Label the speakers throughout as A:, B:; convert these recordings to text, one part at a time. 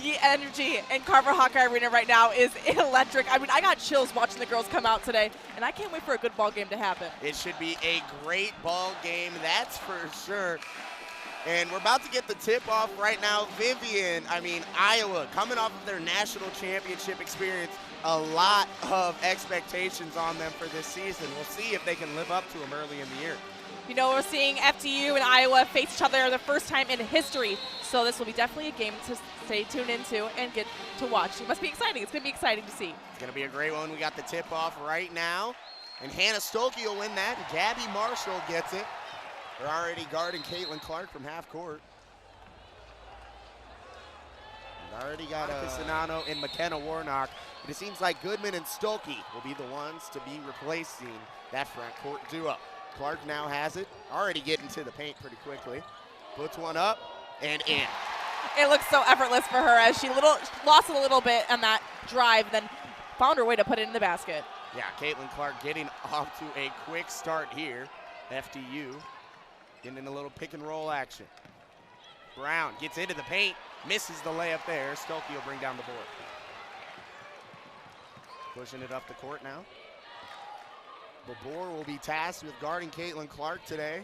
A: The energy in Carver Hawkeye Arena right now is electric. I mean, I got chills watching the girls come out today, and I can't wait for a good ball game to happen.
B: It should be a great ball game, that's for sure. And we're about to get the tip-off right now. Vivian, Iowa, coming off of their national championship experience, a lot of expectations on them for this season. We'll see if they can live up to them early in the year.
A: You know, we're seeing FDU and Iowa face each other the first time in history, so this will be definitely a game to stay tuned into and get to watch. It must be exciting. It's going to be exciting to see.
B: It's going to be a great one. We got the tip-off right now, and Hannah Stolke will win that, and Gabby Marshall gets it. They're already guarding Caitlin Clark from half court. We've already got Sinano and McKenna Warnock. But it seems like Goodman and Stolke will be the ones to be replacing that front court duo. Clark now has it, already getting to the paint pretty quickly. Puts one up and in.
A: It looks so effortless for her as she lost it a little bit on that drive, then found her way to put it in the basket.
B: Yeah, Caitlin Clark getting off to a quick start here. FDU getting in a little pick and roll action. Brown gets into the paint, misses the layup there. Stolke will bring down the board. Pushing it up the court now. Babor will be tasked with guarding Caitlin Clark today.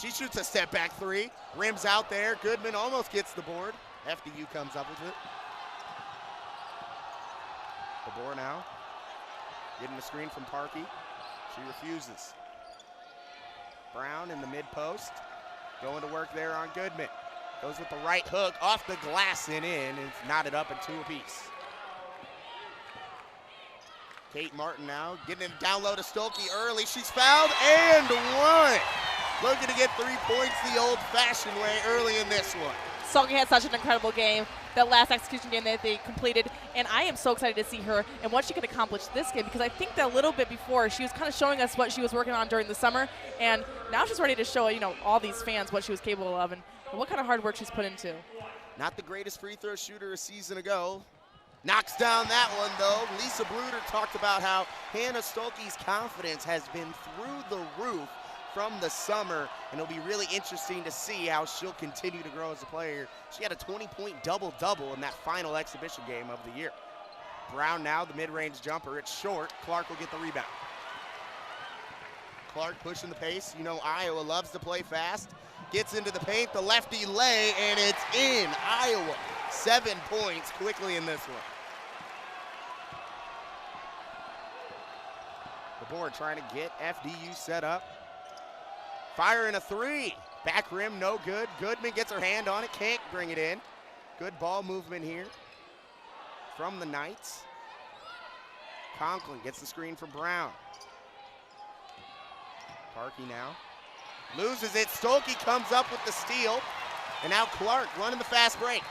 B: She shoots a step back three, rims out there. Goodman almost gets the board. FDU comes up with it. Babor now getting the screen from Parkey. She refuses. Brown in the mid post, going to work there on Goodman. Goes with the right hook off the glass and in, and it's knotted up in two apiece. Kate Martin now getting him down low to Stolke early. She's fouled and one. Looking to get 3 points the old-fashioned way early in this one.
A: Stolke had such an incredible game, that last execution game that they completed, and I am so excited to see her and what she can accomplish this game, because I think that a little bit before she was kind of showing us what she was working on during the summer, and now she's ready to show all these fans what she was capable of and what kind of hard work she's put into.
B: Not the greatest free throw shooter a season ago. Knocks down that one, though. Lisa Bruder talked about how Hannah Stolke's confidence has been through the roof from the summer, and it'll be really interesting to see how she'll continue to grow as a player. She had a 20-point double-double in that final exhibition game of the year. Brown now, the mid-range jumper. It's short. Clark will get the rebound. Clark pushing the pace. Iowa loves to play fast. Gets into the paint, the lefty lay, and it's in. Iowa, 7 points quickly in this one. The board trying to get FDU set up. Firing a three. Back rim, no good. Goodman gets her hand on it, can't bring it in. Good ball movement here from the Knights. Conklin gets the screen from Brown. Parkey now. Loses it. Stolke comes up with the steal. And now Clark running the fast break.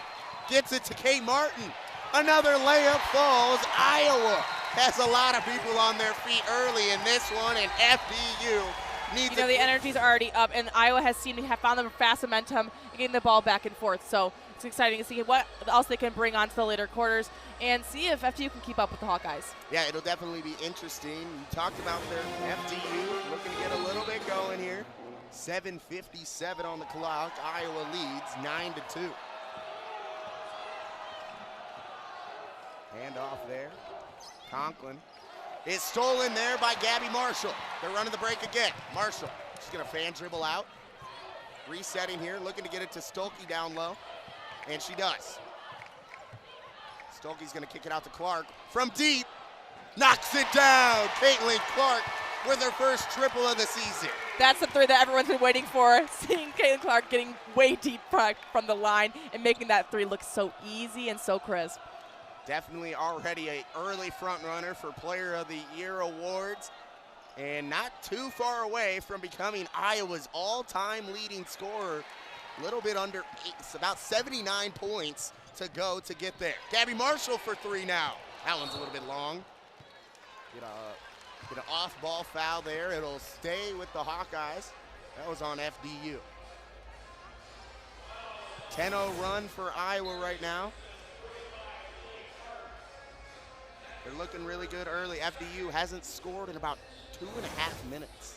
B: Gets it to Kate Martin. Another layup falls. Iowa has a lot of people on their feet early in this one, and FDU needs
A: the energy's already up, and Iowa has found them fast momentum, getting the ball back and forth. So it's exciting to see what else they can bring onto the later quarters and see if FDU can keep up with the Hawkeyes.
B: Yeah, it'll definitely be interesting. You talked about their FDU looking to get a little bit going here. 7:57 on the clock. Iowa leads 9-2. Hand off there. Conklin is stolen there by Gabby Marshall. They're running the break again. Marshall, she's going to fan dribble out. Resetting here, looking to get it to Stolke down low. And she does. Stolke's going to kick it out to Clark. From deep, knocks it down. Caitlin Clark with her first triple of the season.
A: That's the three that everyone's been waiting for. Seeing Caitlin Clark getting way deep from the line and making that three look so easy and so crisp.
B: Definitely already an early front runner for Player of the Year awards, and not too far away from becoming Iowa's all-time leading scorer. A little bit under 8, it's about 79 points to go to get there. Gabby Marshall for three now. That one's a little bit long. Get an off-ball foul there. It'll stay with the Hawkeyes. That was on FDU. 10-0 run for Iowa right now. They're looking really good early. FDU hasn't scored in about 2.5 minutes.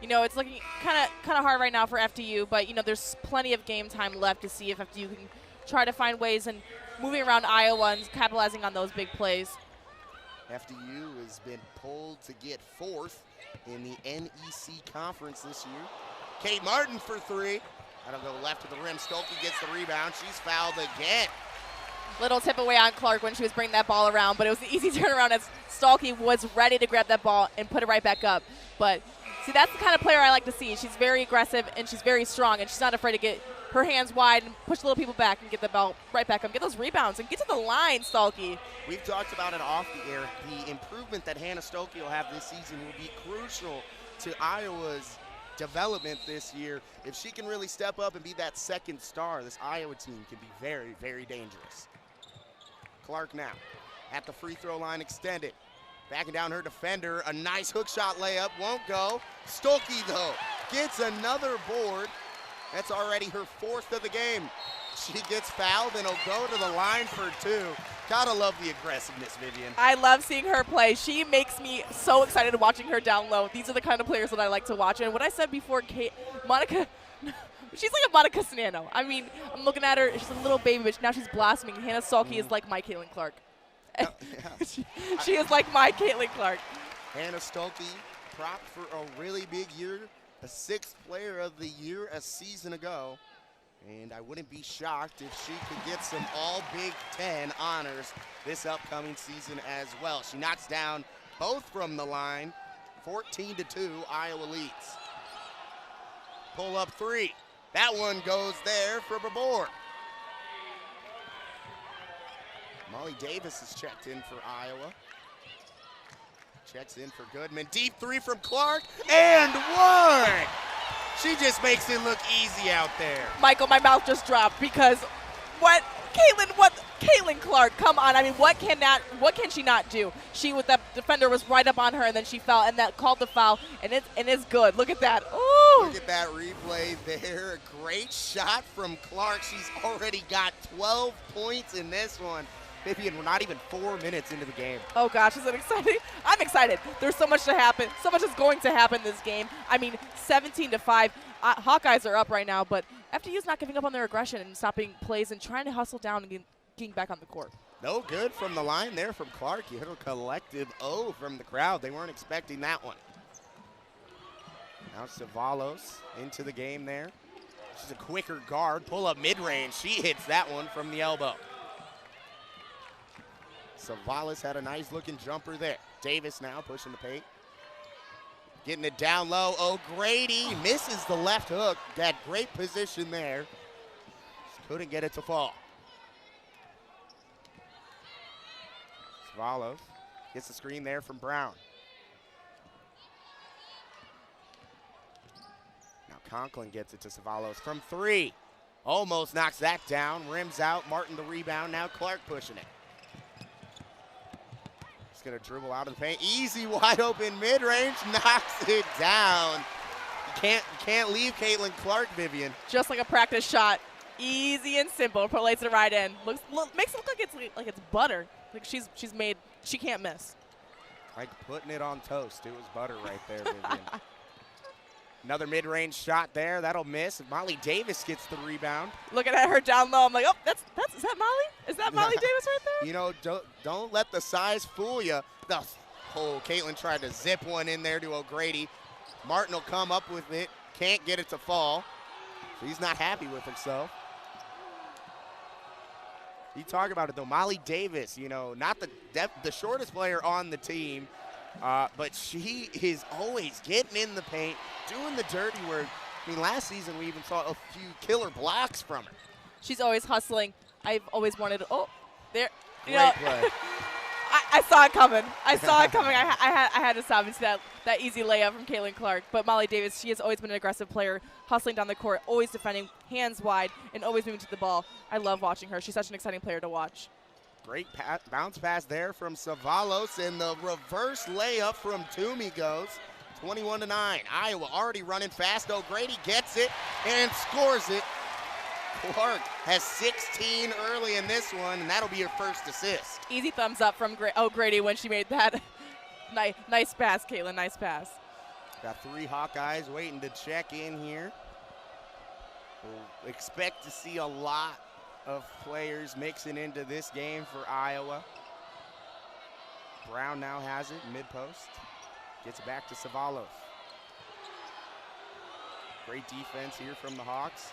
A: It's looking kind of hard right now for FDU, but there's plenty of game time left to see if FDU can try to find ways and moving around Iowa and capitalizing on those big plays.
B: FDU has been pulled to get 4th in the NEC conference this year. Kate Martin for 3. That'll go left to the rim. Stolke gets the rebound. She's fouled again.
A: Little tip away on Clark when she was bringing that ball around, but it was an easy turnaround as Stolke was ready to grab that ball and put it right back up. But see, that's the kind of player I like to see. She's very aggressive and she's very strong, and she's not afraid to get her hands wide and push little people back and get the ball right back up. Get those rebounds and get to the line, Stolke.
B: We've talked about it off the air. The improvement that Hannah Stolke will have this season will be crucial to Iowa's development this year. If she can really step up and be that second star, this Iowa team can be very, very dangerous. Clark now at the free throw line extended. Backing down her defender. A nice hook shot layup. Won't go. Stolke, though, gets another board. That's already her 4th of the game. She gets fouled and will go to the line for 2. Gotta love the aggressiveness, Vivian.
A: I love seeing her play. She makes me so excited watching her down low. These are the kind of players that I like to watch. And what I said before, Monica, she's like a Monica Sanano. I mean, I'm looking at her. She's a little baby, but now she's blossoming. Hannah Stolke is like my Caitlin Clark.
B: Yeah.
A: she is like my Caitlin Clark.
B: Hannah Stolke, prop for a really big year. A 6th player of the year a season ago. And I wouldn't be shocked if she could get some all Big Ten honors this upcoming season as well. She knocks down both from the line. 14-2, Iowa leads. Pull up 3. That one goes there for Babor. Molly Davis is checked in for Iowa. Checks in for Goodman. Deep 3 from Clark, and 1! She just makes it look easy out there.
A: Michael, my mouth just dropped because Caitlin Clark, come on. I mean, what can she not do? That defender was right up on her, and then she fell, and that called the foul, and it's good. Look at that. Ooh!
B: Look at that replay there. A great shot from Clark. She's already got 12 points in this one. Vivian, we're not even 4 minutes into the game.
A: Oh gosh, is it exciting? I'm excited. There's so much to happen. So much is going to happen this game. I mean, 17-5. Hawkeyes are up right now, but FDU's not giving up on their aggression and stopping plays and trying to hustle down and getting back on the court.
B: No good from the line there from Clark. You hit a collective O from the crowd. They weren't expecting that one. Now Savalos into the game there. She's a quicker guard. Pull up mid-range. She hits that one from the elbow. Savalas had a nice looking jumper there. Davis now pushing the paint. Getting it down low. O'Grady misses the left hook. Got great position there. Just couldn't get it to fall. Savalos gets the screen there from Brown. Now Conklin gets it to Savalos from 3. Almost knocks that down. Rims out. Martin the rebound. Now Clark pushing it. Gonna dribble out of the paint. Easy, wide open mid-range, knocks it down. You can't leave Caitlin Clark, Vivian.
A: Just like a practice shot, easy and simple. Lays it right in. Makes it look like it's butter. Like she's made. She can't miss.
B: Like putting it on toast. It was butter right there, Vivian. Another mid-range shot there. That'll miss. Molly Davis gets the rebound.
A: Looking at her down low, I'm like, oh, is that Molly? Is that Molly Davis right there?
B: You know, don't let the size fool you. Caitlin tried to zip one in there to O'Grady. Martin will come up with it. Can't get it to fall. She's not happy with herself. You talk about it, though. Molly Davis, you know, not the shortest player on the team, but she is always getting in the paint, doing the dirty work. I mean, last season we even saw a few killer blocks from her.
A: She's always hustling. I've always wanted. Oh, there.
B: Great play.
A: I saw it coming. I had to stop and see that easy layup from Caitlin Clark. But Molly Davis, she has always been an aggressive player, hustling down the court, always defending, hands wide, and always moving to the ball. I love watching her. She's such an exciting player to watch.
B: Great bounce pass there from Savalos, and the reverse layup from Toomey goes 21-9. Iowa already running fast. O'Grady gets it and scores it. Clark has 16 early in this one, and that'll be her first assist.
A: Easy thumbs up from O'Grady when she made that. Nice pass, Caitlin. Nice pass.
B: Got 3 Hawkeyes waiting to check in here. We'll expect to see a lot of players mixing into this game for Iowa. Brown now has it, mid-post. Gets it back to Savalos. Great defense here from the Hawks.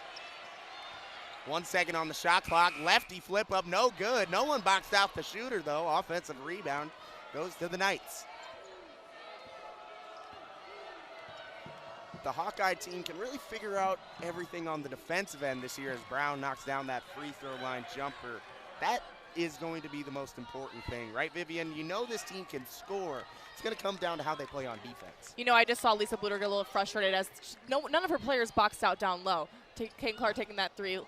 B: 1 second on the shot clock. Lefty flip up, no good. No one boxed out the shooter, though. Offensive rebound goes to the Knights. The Hawkeye team can really figure out everything on the defensive end this year as Brown knocks down that free throw line jumper. That is going to be the most important thing, right, Vivian? You know this team can score. It's going to come down to how they play on defense.
A: You know, I just saw Lisa Bluter get a little frustrated as none of her players boxed out down low. Caitlin Clark taking that three, a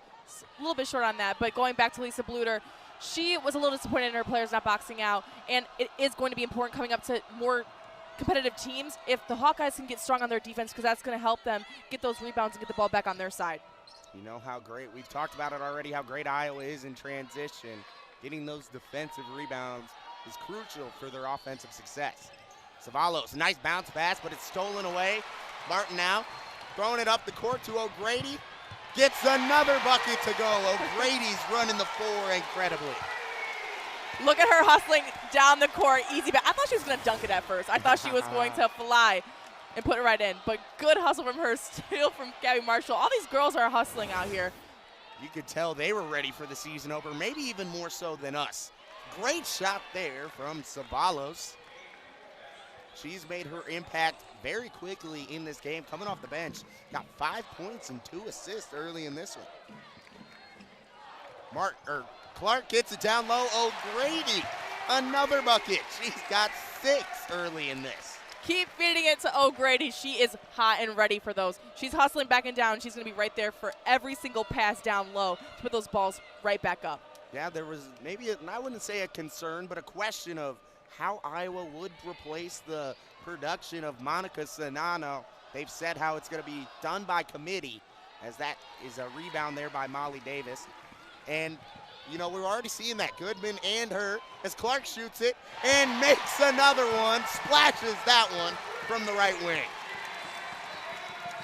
A: little bit short on that. But going back to Lisa Bluter, she was a little disappointed in her players not boxing out, and it is going to be important coming up to more competitive teams if the Hawkeyes can get strong on their defense, because that's going to help them get those rebounds and get the ball back on their side.
B: You know how great, we've talked about it already, how great Iowa is in transition. Getting those defensive rebounds is crucial for their offensive success. Savalos, nice bounce pass, but it's stolen away. Martin now throwing it up the court to O'Grady. Gets another bucket to go. O'Grady's running the floor incredibly.
A: Look at her hustling down the court, easy back. I thought she was going to dunk it at first. I thought she was going to fly and put it right in. But good hustle from her, steal from Gabby Marshall. All these girls are hustling out here.
B: You could tell they were ready for the season opener, maybe even more so than us. Great shot there from Savalos. She's made her impact very quickly in this game, coming off the bench. Got 5 points and 2 assists early in this one. Clark gets it down low. O'Grady, another bucket. She's got 6 early in this.
A: Keep feeding it to O'Grady. She is hot and ready for those. She's hustling back and down. She's going to be right there for every single pass down low to put those balls right back up.
B: Yeah, there was maybe, I wouldn't say a concern, but a question of how Iowa would replace the production of Monica Sanano. They've said how it's going to be done by committee, as that is a rebound there by Molly Davis. And, you know, we're already seeing that. Goodman and her as Clark shoots it and makes another one, splashes that one from the right wing.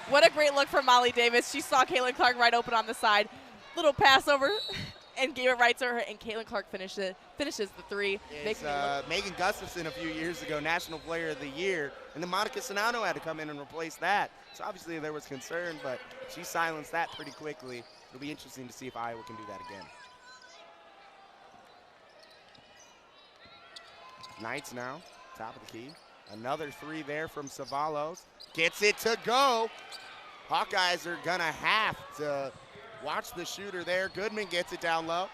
A: What a great look from Molly Davis. She saw Caitlin Clark right open on the side. Little pass over and gave it right to her, and Caitlin Clark finishes the three.
B: Megan Gustafson a few years ago, National Player of the Year, and then Monica Sanano had to come in and replace that. So obviously there was concern, but she silenced that pretty quickly. It'll be interesting to see if Iowa can do that again. Knights now, top of the key. Another three there from Savalos. Gets it to go. Hawkeyes are gonna have to watch the shooter there. Goodman gets it down low.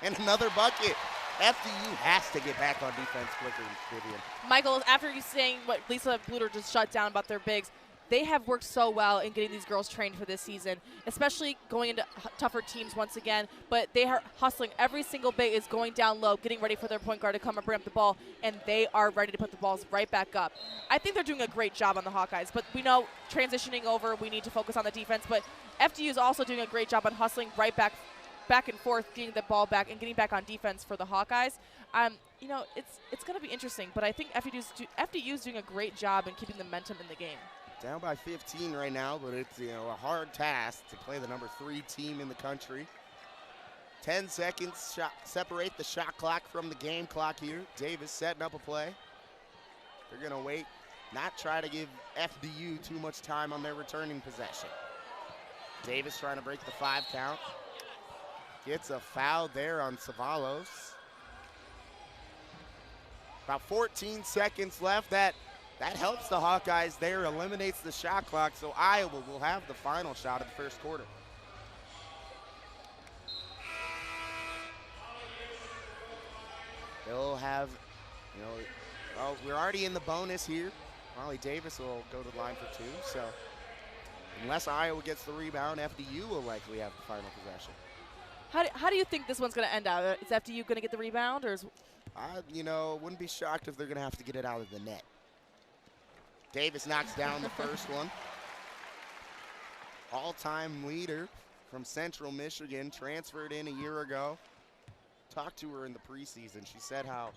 B: And another bucket. FDU has to get back on defense quicker, Vivian.
A: Michael, after you saying what Lisa Bluter just shut down about their bigs, they have worked so well in getting these girls trained for this season, especially going into tougher teams once again. But they are hustling. Every single big is going down low, getting ready for their point guard to come and bring up the ball, and they are ready to put the balls right back up. I think they're doing a great job on the Hawkeyes, but we know transitioning over, we need to focus on the defense. But FDU is also doing a great job on hustling right back and forth, getting the ball back and getting back on defense for the Hawkeyes. You know, it's going to be interesting, but I think FDU is doing a great job in keeping the momentum in the game.
B: Down by 15 right now, but it's, you know, a hard task to play the number 3 team in the country. 10 seconds separate the shot clock from the game clock here. Davis setting up a play. They're going to wait, not try to give FDU too much time on their returning possession. Davis trying to break the 5 count. Gets a foul there on Savalos. About 14 seconds left. That helps the Hawkeyes there, eliminates the shot clock, so Iowa will have the final shot of the first quarter. They'll have, you know, well, we're already in the bonus here. Molly Davis will go to the line for 2, so unless Iowa gets the rebound, FDU will likely have the final possession.
A: How do you think this one's going to end out? Is FDU going to get the rebound, or is?
B: You know, wouldn't be shocked if they're going to have to get it out of the net. Davis knocks down the first one. All-time leader from Central Michigan, transferred in a year ago. Talked to her in the preseason. She said how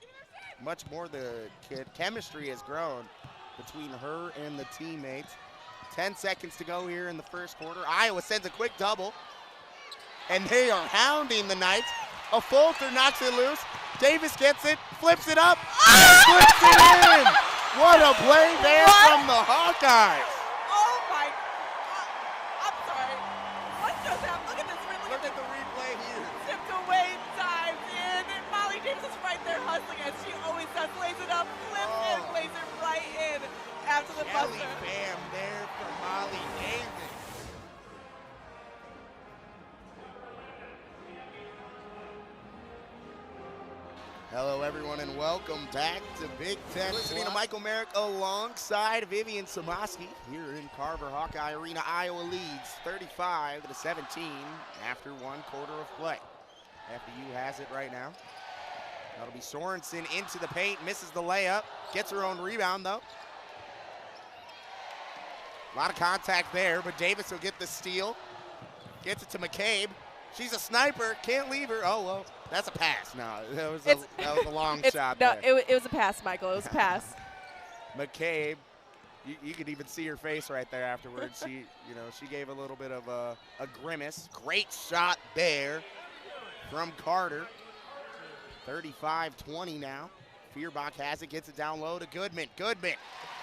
B: much more the chemistry has grown between her and the teammates. 10 seconds to go here in the first quarter. Iowa sends a quick double. and they are hounding the Knights. A Folter knocks it loose. Davis gets it, flips it up, and flips it in. What a play there from the Hawkeyes.
A: Oh my! I'm sorry. What just happened? Look at this.
B: Look at the replay here.
A: Tipped away, dives in, and Molly Davis is right there hustling as she always does. Lays it up, flips and plays it right in after the
B: Kelly
A: buster.
B: Bam there for Molly Davis. Hello, everyone, and welcome back to Big Ten. Listening to Michael Merrick alongside Vivian Samoski here in Carver Hawkeye Arena. Iowa leads 35-17 after one quarter of play. FDU has it right now. That'll be Sorensen into the paint, misses the layup, gets her own rebound though. A lot of contact there, but Davis will get the steal. Gets it to McCabe. She's a sniper, can't leave her. Oh, well, that's a pass. No, that was a long shot
A: no,
B: there.
A: it was a pass, Michael. It was a pass.
B: McCabe, you could even see her face right there afterwards. She gave a little bit of a grimace. Great shot there from Carter. 35-20 now. Feuerbach has it, gets it down low to Goodman. Goodman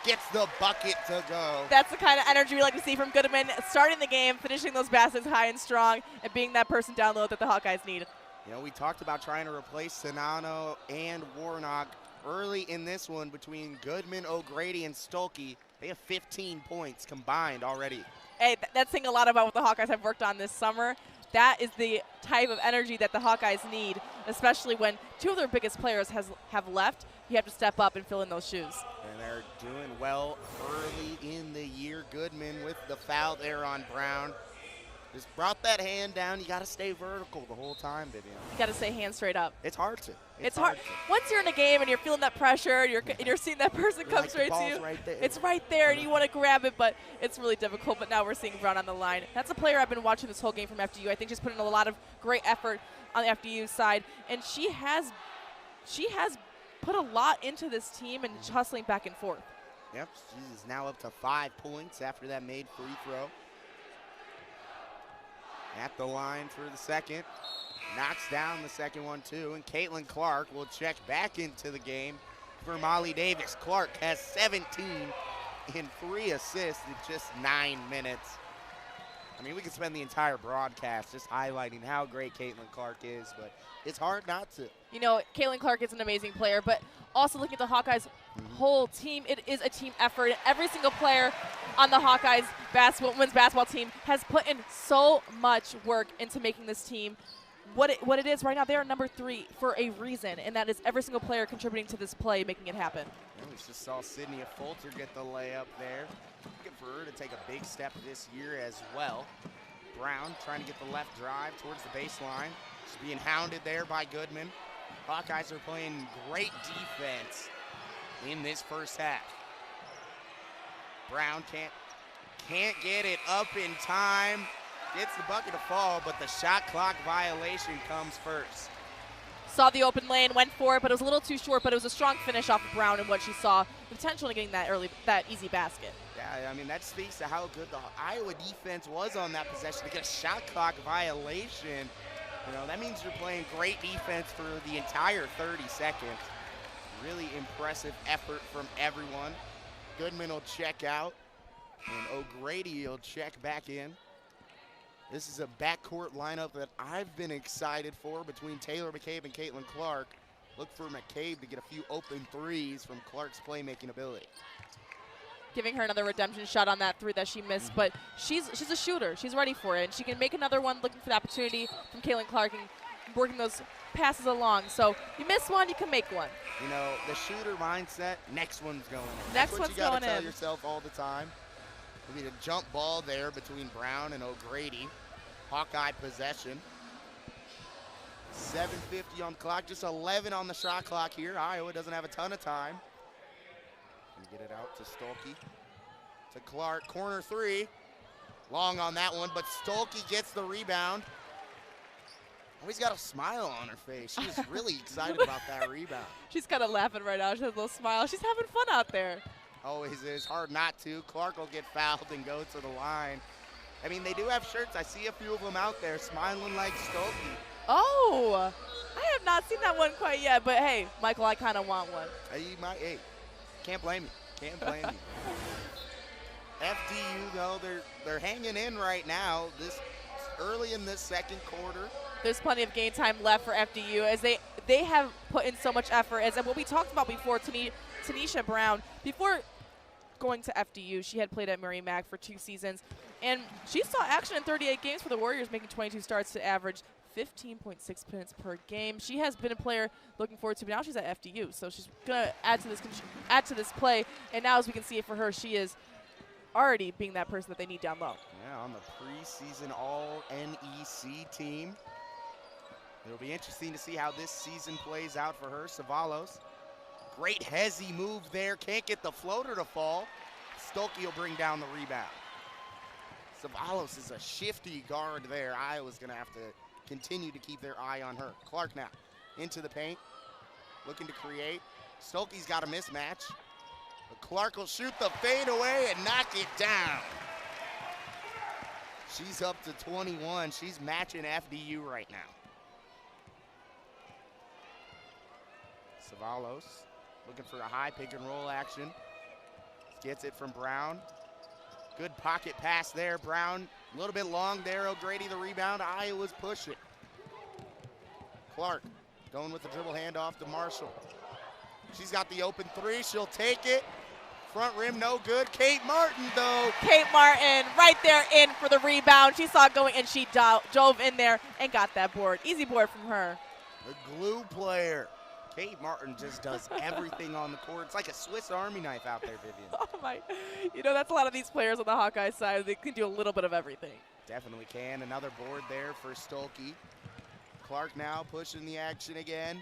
B: gets the bucket to go.
A: That's the kind of energy we like to see from Goodman, starting the game, finishing those baskets high and strong, and being that person down low that the Hawkeyes need.
B: You know, we talked about trying to replace Sinano and Warnock early in this one between Goodman, O'Grady, and Stolke. They have 15 points combined already.
A: Hey, that's saying a lot about what the Hawkeyes have worked on this summer. That is the type of energy that the Hawkeyes need, especially when two of their biggest players have left. You have to step up and fill in those shoes.
B: And they're doing well early in the year. Goodman with the foul there on Brown. Just brought that hand down. You got to stay vertical the whole time, Vivian.
A: You got to stay hands straight up.
B: It's hard to.
A: It's hard. Once you're in a game and you're feeling that pressure, and you're seeing that person come straight to you.
B: Right there.
A: It's right there, and you want to grab it, but it's really difficult. But now we're seeing Brown on the line. That's a player I've been watching this whole game from FDU. I think she's putting in a lot of great effort on the FDU side, and she has put a lot into this team and hustling back and forth.
B: Yep, she's now up to 5 points after that made free throw. At the line for the second. Knocks down the second one, too. And Caitlin Clark will check back into the game for Molly Davis. Clark has 17 and 3 assists in just 9 minutes. I mean, we could spend the entire broadcast just highlighting how great Caitlin Clark is, but it's hard not to.
A: You know, Caitlin Clark is an amazing player, but also looking at the Hawkeyes' whole team, it is a team effort. Every single player on the Hawkeyes women's basketball team has put in so much work into making this team what it is right now. They are number 3 for a reason, and that is every single player contributing to this play, making it happen.
B: And we just saw Sydney Folter get the layup there. Looking for her to take a big step this year as well. Brown trying to get the left drive towards the baseline. She's being hounded there by Goodman. Hawkeyes are playing great defense in this first half. Brown can't get it up in time. Gets the bucket to fall, but the shot clock violation comes first.
A: Saw the open lane, went for it, but it was a little too short, but it was a strong finish off of Brown and what she saw, the potential in getting that easy basket.
B: Yeah, I mean, that speaks to how good the Iowa defense was on that possession. To get a shot clock violation, you know, that means you're playing great defense for the entire 30 seconds. Really impressive effort from everyone. Goodman will check out, and O'Grady will check back in. This is a backcourt lineup that I've been excited for between Taylor McCabe and Caitlin Clark. Look for McCabe to get a few open threes from Clark's playmaking ability.
A: Giving her another redemption shot on that 3 that she missed, but she's a shooter. She's ready for it, and she can make another one looking for the opportunity from Caitlin Clark and working those passes along. So you miss one, you can make one.
B: You know, the shooter mindset, next one's going in.
A: Next
B: That's
A: one's
B: what you gotta
A: going
B: tell
A: in.
B: yourself all the time. We need a jump ball there between Brown and O'Grady. Hawkeye possession. 7:50 on the clock, just 11 on the shot clock here. Iowa doesn't have a ton of time. Get it out to Stolke. To Clark, corner 3. Long on that one, but Stolke gets the rebound. Always got a smile on her face. She's really excited about that rebound.
A: She's kind of laughing right now. She has a little smile. She's having fun out there.
B: Always is. Hard not to. Clark will get fouled and go to the line. I mean, they do have shirts. I see a few of them out there smiling like Stokey.
A: Oh, I have not seen that one quite yet, but hey, Michael, I kind of want one.
B: Hey, can't blame you. Can't blame you. FDU, though, they're hanging in right now. This early in this second quarter.
A: There's plenty of game time left for FDU as they have put in so much effort. As what we talked about before, Tanisha Brown, before going to FDU, she had played at Mary Mac for 2 seasons, and she saw action in 38 games for the Warriors, making 22 starts to average 15.6 minutes per game. She has been a player looking forward to, but now she's at FDU, so she's gonna add to this play. And now, as we can see it for her, she is already being that person that they need down low.
B: Yeah, on the preseason All-NEC team. It'll be interesting to see how this season plays out for her. Savalos, great hezzy move there. Can't get the floater to fall. Stokey will bring down the rebound. Savalos is a shifty guard there. Iowa's going to have to continue to keep their eye on her. Clark now into the paint, looking to create. Stokey's got a mismatch. But Clark will shoot the fade away and knock it down. She's up to 21. She's matching FDU right now. Savalos looking for a high pick and roll action. Gets it from Brown. Good pocket pass there. Brown a little bit long there. O'Grady the rebound. Iowa's pushing. Clark going with the dribble handoff to Marshall. She's got the open 3. She'll take it. Front rim no good. Kate Martin though.
A: Kate Martin right there in for the rebound. She saw it going and she dove in there and got that board. Easy board from her.
B: The glue player. Kate Martin just does everything on the court. It's like a Swiss Army knife out there, Vivian.
A: Oh my, that's a lot of these players on the Hawkeye side. They can do a little bit of everything.
B: Definitely can. Another board there for Stokey. Clark now pushing the action again.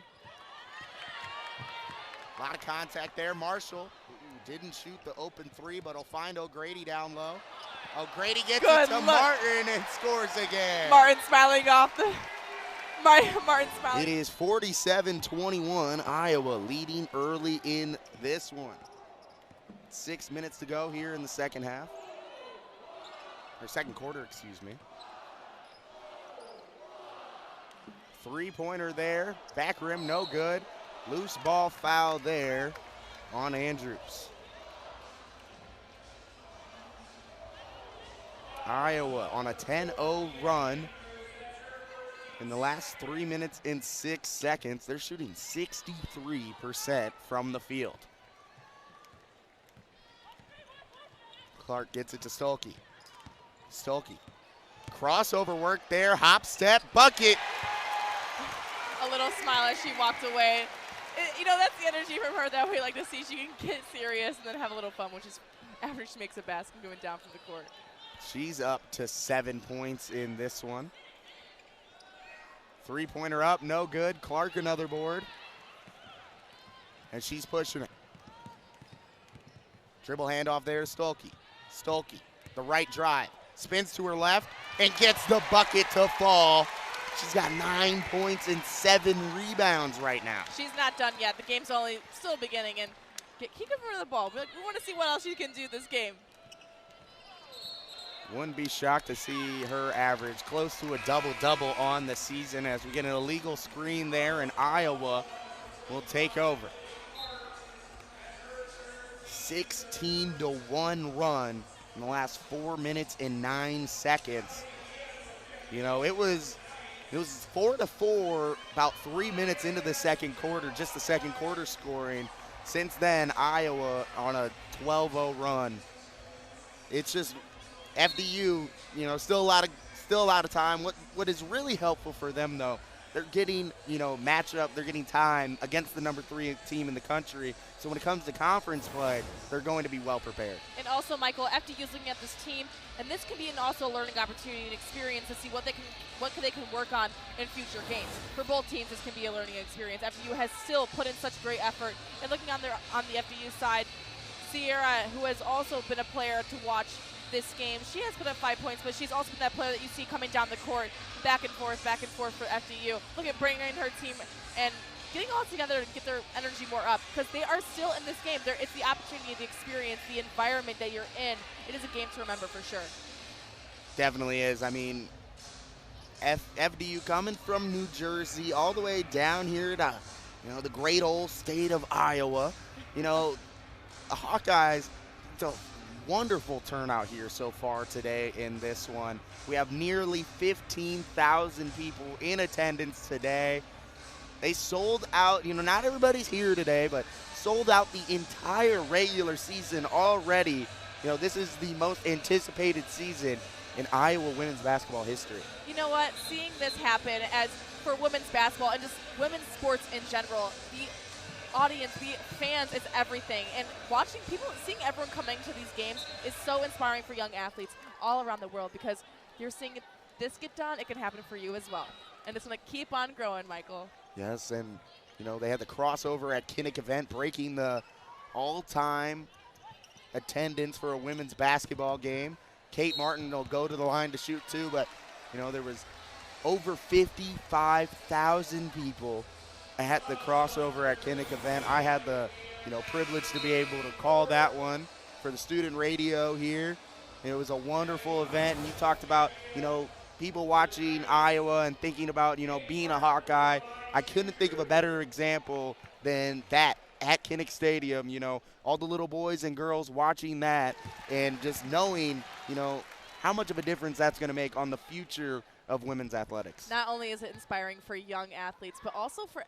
B: A lot of contact there. Marshall, who didn't shoot the open 3, but will find O'Grady down low. O'Grady gets it to Martin and scores again.
A: Martin smiling off the... Martin smiling.
B: It is 47-21. Iowa leading early in this one. 6 minutes to go here in the second half. Or second quarter, excuse me. 3-pointer there. Back rim, no good. Loose ball foul there on Andrews. Iowa on a 10-0 run. In the last 3 minutes and 6 seconds, they're shooting 63% from the field. Clark gets it to Stokey. Stokey, crossover work there, hop, step, bucket.
A: A little smile as she walked away. That's the energy from her that we like to see. She can get serious and then have a little fun, which is after she makes a basket going down from the court.
B: She's up to 7 points in this one. 3-pointer up, no good. Clark another board. And she's pushing it. Dribble handoff there to Stokey. Stokey, the right drive. Spins to her left and gets the bucket to fall. She's got 9 points and 7 rebounds right now.
A: She's not done yet. The game's only still beginning. And keep giving her the ball. We want to see what else she can do this game.
B: Wouldn't be shocked to see her average close to a double-double on the season as we get an illegal screen there, and Iowa will take over. 16-1 run in the last 4 minutes and 9 seconds. It was 4-4 about 3 minutes into the second quarter, just the second quarter scoring. Since then, Iowa on a 12-0 run. It's just FDU, still a lot of time. What is really helpful for them though, they're getting, matchup, they're getting time against the number 3 team in the country. So when it comes to conference play, they're going to be well prepared.
A: And also, Michael, FDU is looking at this team, and this can be also a learning opportunity and experience to see what they can work on in future games. For both teams, this can be a learning experience. FDU has still put in such great effort. And looking on the FDU side, Sierra, who has also been a player to watch this game, she has put up 5 points, but she's also been that player that you see coming down the court, back and forth for FDU. Look at bringing her team and getting all together to get their energy more up, because they are still in this game. It's the opportunity, the experience, the environment that you're in. It is a game to remember for sure.
B: Definitely is. I mean, FDU coming from New Jersey all the way down here to, the great old state of Iowa. The Hawkeyes, it's a wonderful turnout here so far today in this one. We have nearly 15,000 people in attendance today. They sold out, not everybody's here today, but sold out the entire regular season already. This is the most anticipated season in Iowa women's basketball history.
A: You know what? Seeing this happen as for women's basketball and just women's sports in general, the audience, the fans, it's everything. And watching people, seeing everyone coming to these games is so inspiring for young athletes all around the world, because you're seeing this get done, it can happen for you as well. And it's going to keep on growing, Michael.
B: Yes, and, they had the crossover at Kinnick event, breaking the all-time attendance for a women's basketball game. Kate Martin will go to the line to shoot too, but, there was over 55,000 people at the crossover at Kinnick event. I had the, privilege to be able to call that one for the student radio here. It was a wonderful event, and you talked about, people watching Iowa and thinking about, being a Hawkeye. I couldn't think of a better example than that at Kinnick Stadium, all the little boys and girls watching that and just knowing, how much of a difference that's going to make on the future of women's athletics.
A: Not only is it inspiring for young athletes, but also for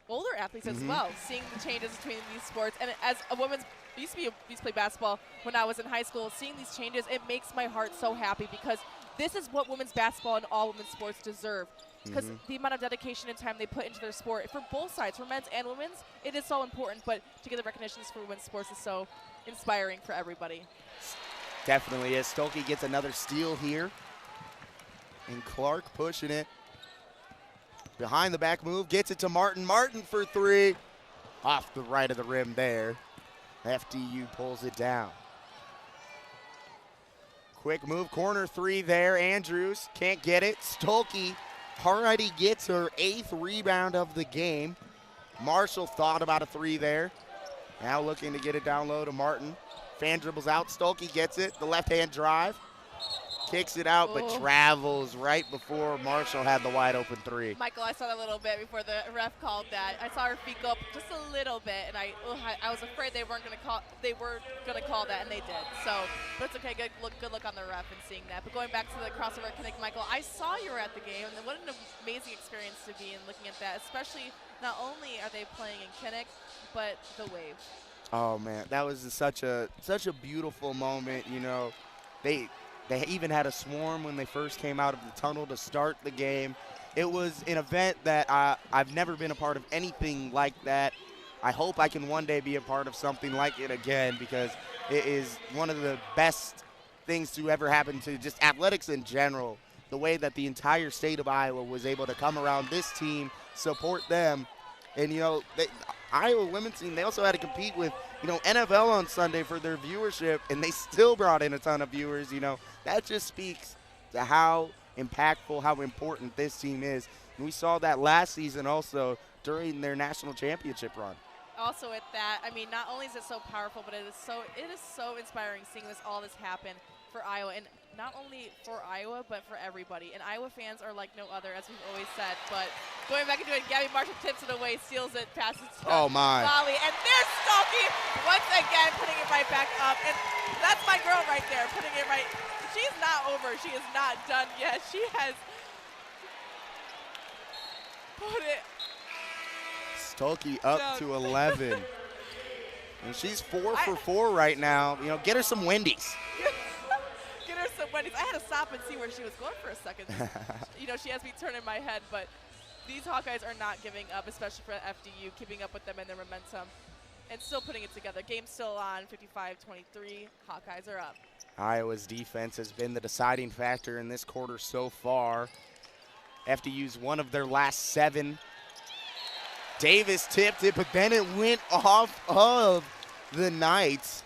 A: older athletes as well, seeing the changes between these sports. And as a woman's, I used to play basketball when I was in high school, seeing these changes, it makes my heart so happy, because this is what women's basketball and all women's sports deserve. Because the amount of dedication and time they put into their sport, for both sides, for men's and women's, it is so important. But to get the recognitions for women's sports is so inspiring for everybody.
B: Definitely is. Stolke gets another steal here. And Clark pushing it. Behind the back move, gets it to Martin. Martin for three. Off the right of the rim there. FDU pulls it down. Quick move, corner three there. Andrews can't get it. Stolke already gets her 8th rebound of the game. Marshall thought about a three there. Now looking to get it down low to Martin. Fan dribbles out. Stolke gets it. The left-hand drive. Kicks it out, but travels right before Marshall had the wide-open three.
A: Michael, I saw that a little bit before the ref called that. I saw her feet go up just a little bit, and I was afraid they were going to call that, and they did. So, but it's okay. Good look on the ref and seeing that. But going back to the crossover Kinnick, Michael, I saw you were at the game, and what an amazing experience to be in looking at that. Especially, not only are they playing in Kinnick, but the Wave.
B: Oh man, that was such a beautiful moment. They even had a swarm when they first came out of the tunnel to start the game. It was an event that I've never been a part of anything like that. I hope I can one day be a part of something like it again, because it is one of the best things to ever happen to just athletics in general. The way that the entire state of Iowa was able to come around this team, support them. And, Iowa women's team, they also had to compete with, NFL on Sunday for their viewership, and they still brought in a ton of viewers. That just speaks to how impactful, how important this team is. And we saw that last season also during their national championship run.
A: Also with that, not only is it so powerful, but it is so inspiring seeing all this happen for Iowa, and not only for Iowa, but for everybody. And Iowa fans are like no other, as we've always said. But going back into it, Gabby Marshall tips it away, steals it, passes to Molly. And there's Stolke once again putting it right back up. And that's my girl right there, putting it right. She's not over. She is not done yet. She has put it.
B: Stolke up to 11. And she's 4 for 4 right now. Get her some Wendy's.
A: Get her some Wendy's. I had to stop and see where she was going for a second. She has me turning my head, but these Hawkeyes are not giving up, especially for FDU, keeping up with them and their momentum and still putting it together. Game's still on, 55-23. Hawkeyes are up.
B: Iowa's defense has been the deciding factor in this quarter so far. FDU's one of their last 7. Davis tipped it, but then it went off of the Knights.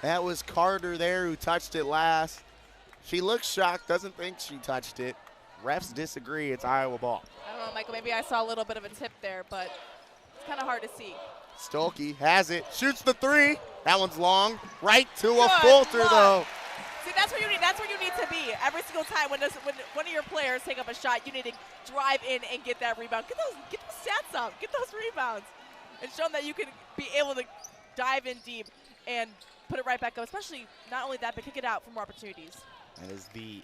B: That was Carter there who touched it last. She looks shocked, doesn't think she touched it. Refs disagree. It's Iowa ball.
A: I don't know, Michael. Maybe I saw a little bit of a tip there, but it's kind of hard to see.
B: Stolke has it, shoots the three. That one's long. Right to a Fulter, though.
A: See, that's where you need to be every single time when one of your players take up a shot. You need to drive in and get that rebound. Get those stats up. Get those rebounds, and show them that you can be able to dive in deep and put it right back up. Especially not only that, but kick it out for more opportunities.
B: That is the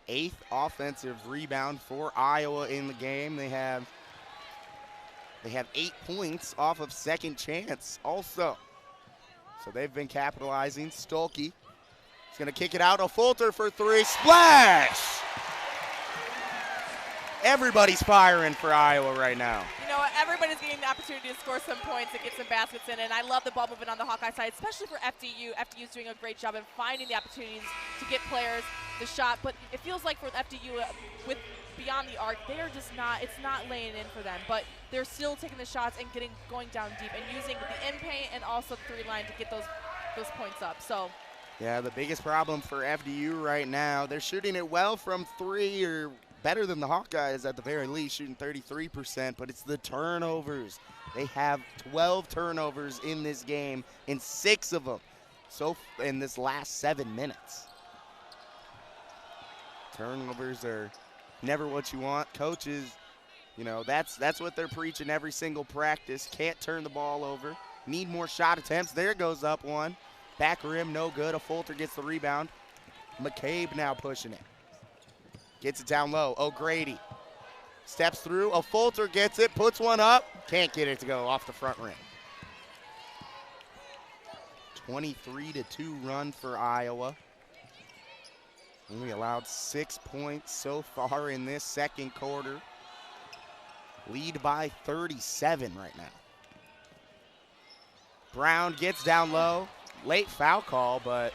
B: 8th offensive rebound for Iowa in the game. They have 8 points off of second chance also. So they've been capitalizing. Stolke is going to kick it out. A Fulter for 3. Splash! Everybody's firing for Iowa right now.
A: You know, everybody's getting the opportunity to score some points and get some baskets in, and I love the ball movement on the Hawkeye side, especially for FDU. FDU's doing a great job in finding the opportunities to get players the shot, but it feels like for FDU with beyond the arc, they are just not, it's not laying in for them, but they're still taking the shots and going down deep and using the in-paint and also the 3-line to get those points up. So.
B: Yeah, the biggest problem for FDU right now, they're shooting it well from 3 or better than the Hawkeyes at the very least, shooting 33%, but it's the turnovers. They have 12 turnovers in this game, and 6 of them so in this last 7 minutes. Turnovers are never what you want. Coaches, you know, that's what they're preaching every single practice. Can't turn the ball over. Need more shot attempts. There goes up one. Back rim, no good. A Fulter gets the rebound. McCabe now pushing it. Gets it down low. O'Grady steps through. A Fulter gets it, puts one up. Can't get it to go off the front rim. 23-2 run for Iowa. Only allowed 6 points so far in this second quarter. Lead by 37 right now. Brown gets down low. Late foul call, but,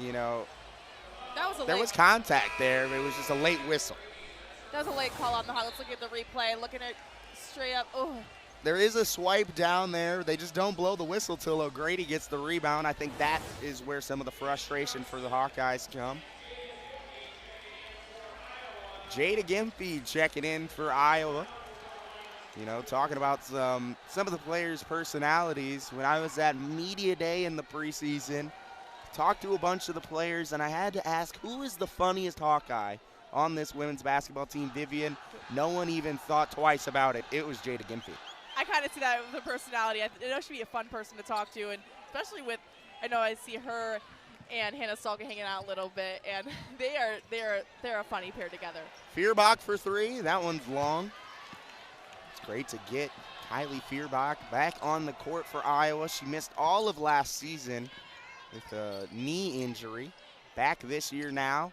B: you know, there was contact there. It was just a late whistle.
A: That was a late call on the hot. Let's look at the replay. Looking at straight up. Oh.
B: There is a swipe down there. They just don't blow the whistle till O'Grady gets the rebound. I think that is where some of the frustration for the Hawkeyes come. Jada Gimpy checking in for Iowa. You know, talking about some of the players' personalities. When I was at Media Day in the preseason, talked to a bunch of the players, and I had to ask, who is the funniest Hawkeye on this women's basketball team? Vivian, no one even thought twice about it. It was Jada Gimpy. I
A: kind of see that with the personality. I know she'd be a fun person to talk to, and especially with, I know I see her and Hannah Stolke hanging out a little bit, and they're a funny pair together.
B: Feuerbach for 3. That one's long. It's great to get Kylie Feuerbach back on the court for Iowa. She missed all of last season with a knee injury. Back this year now.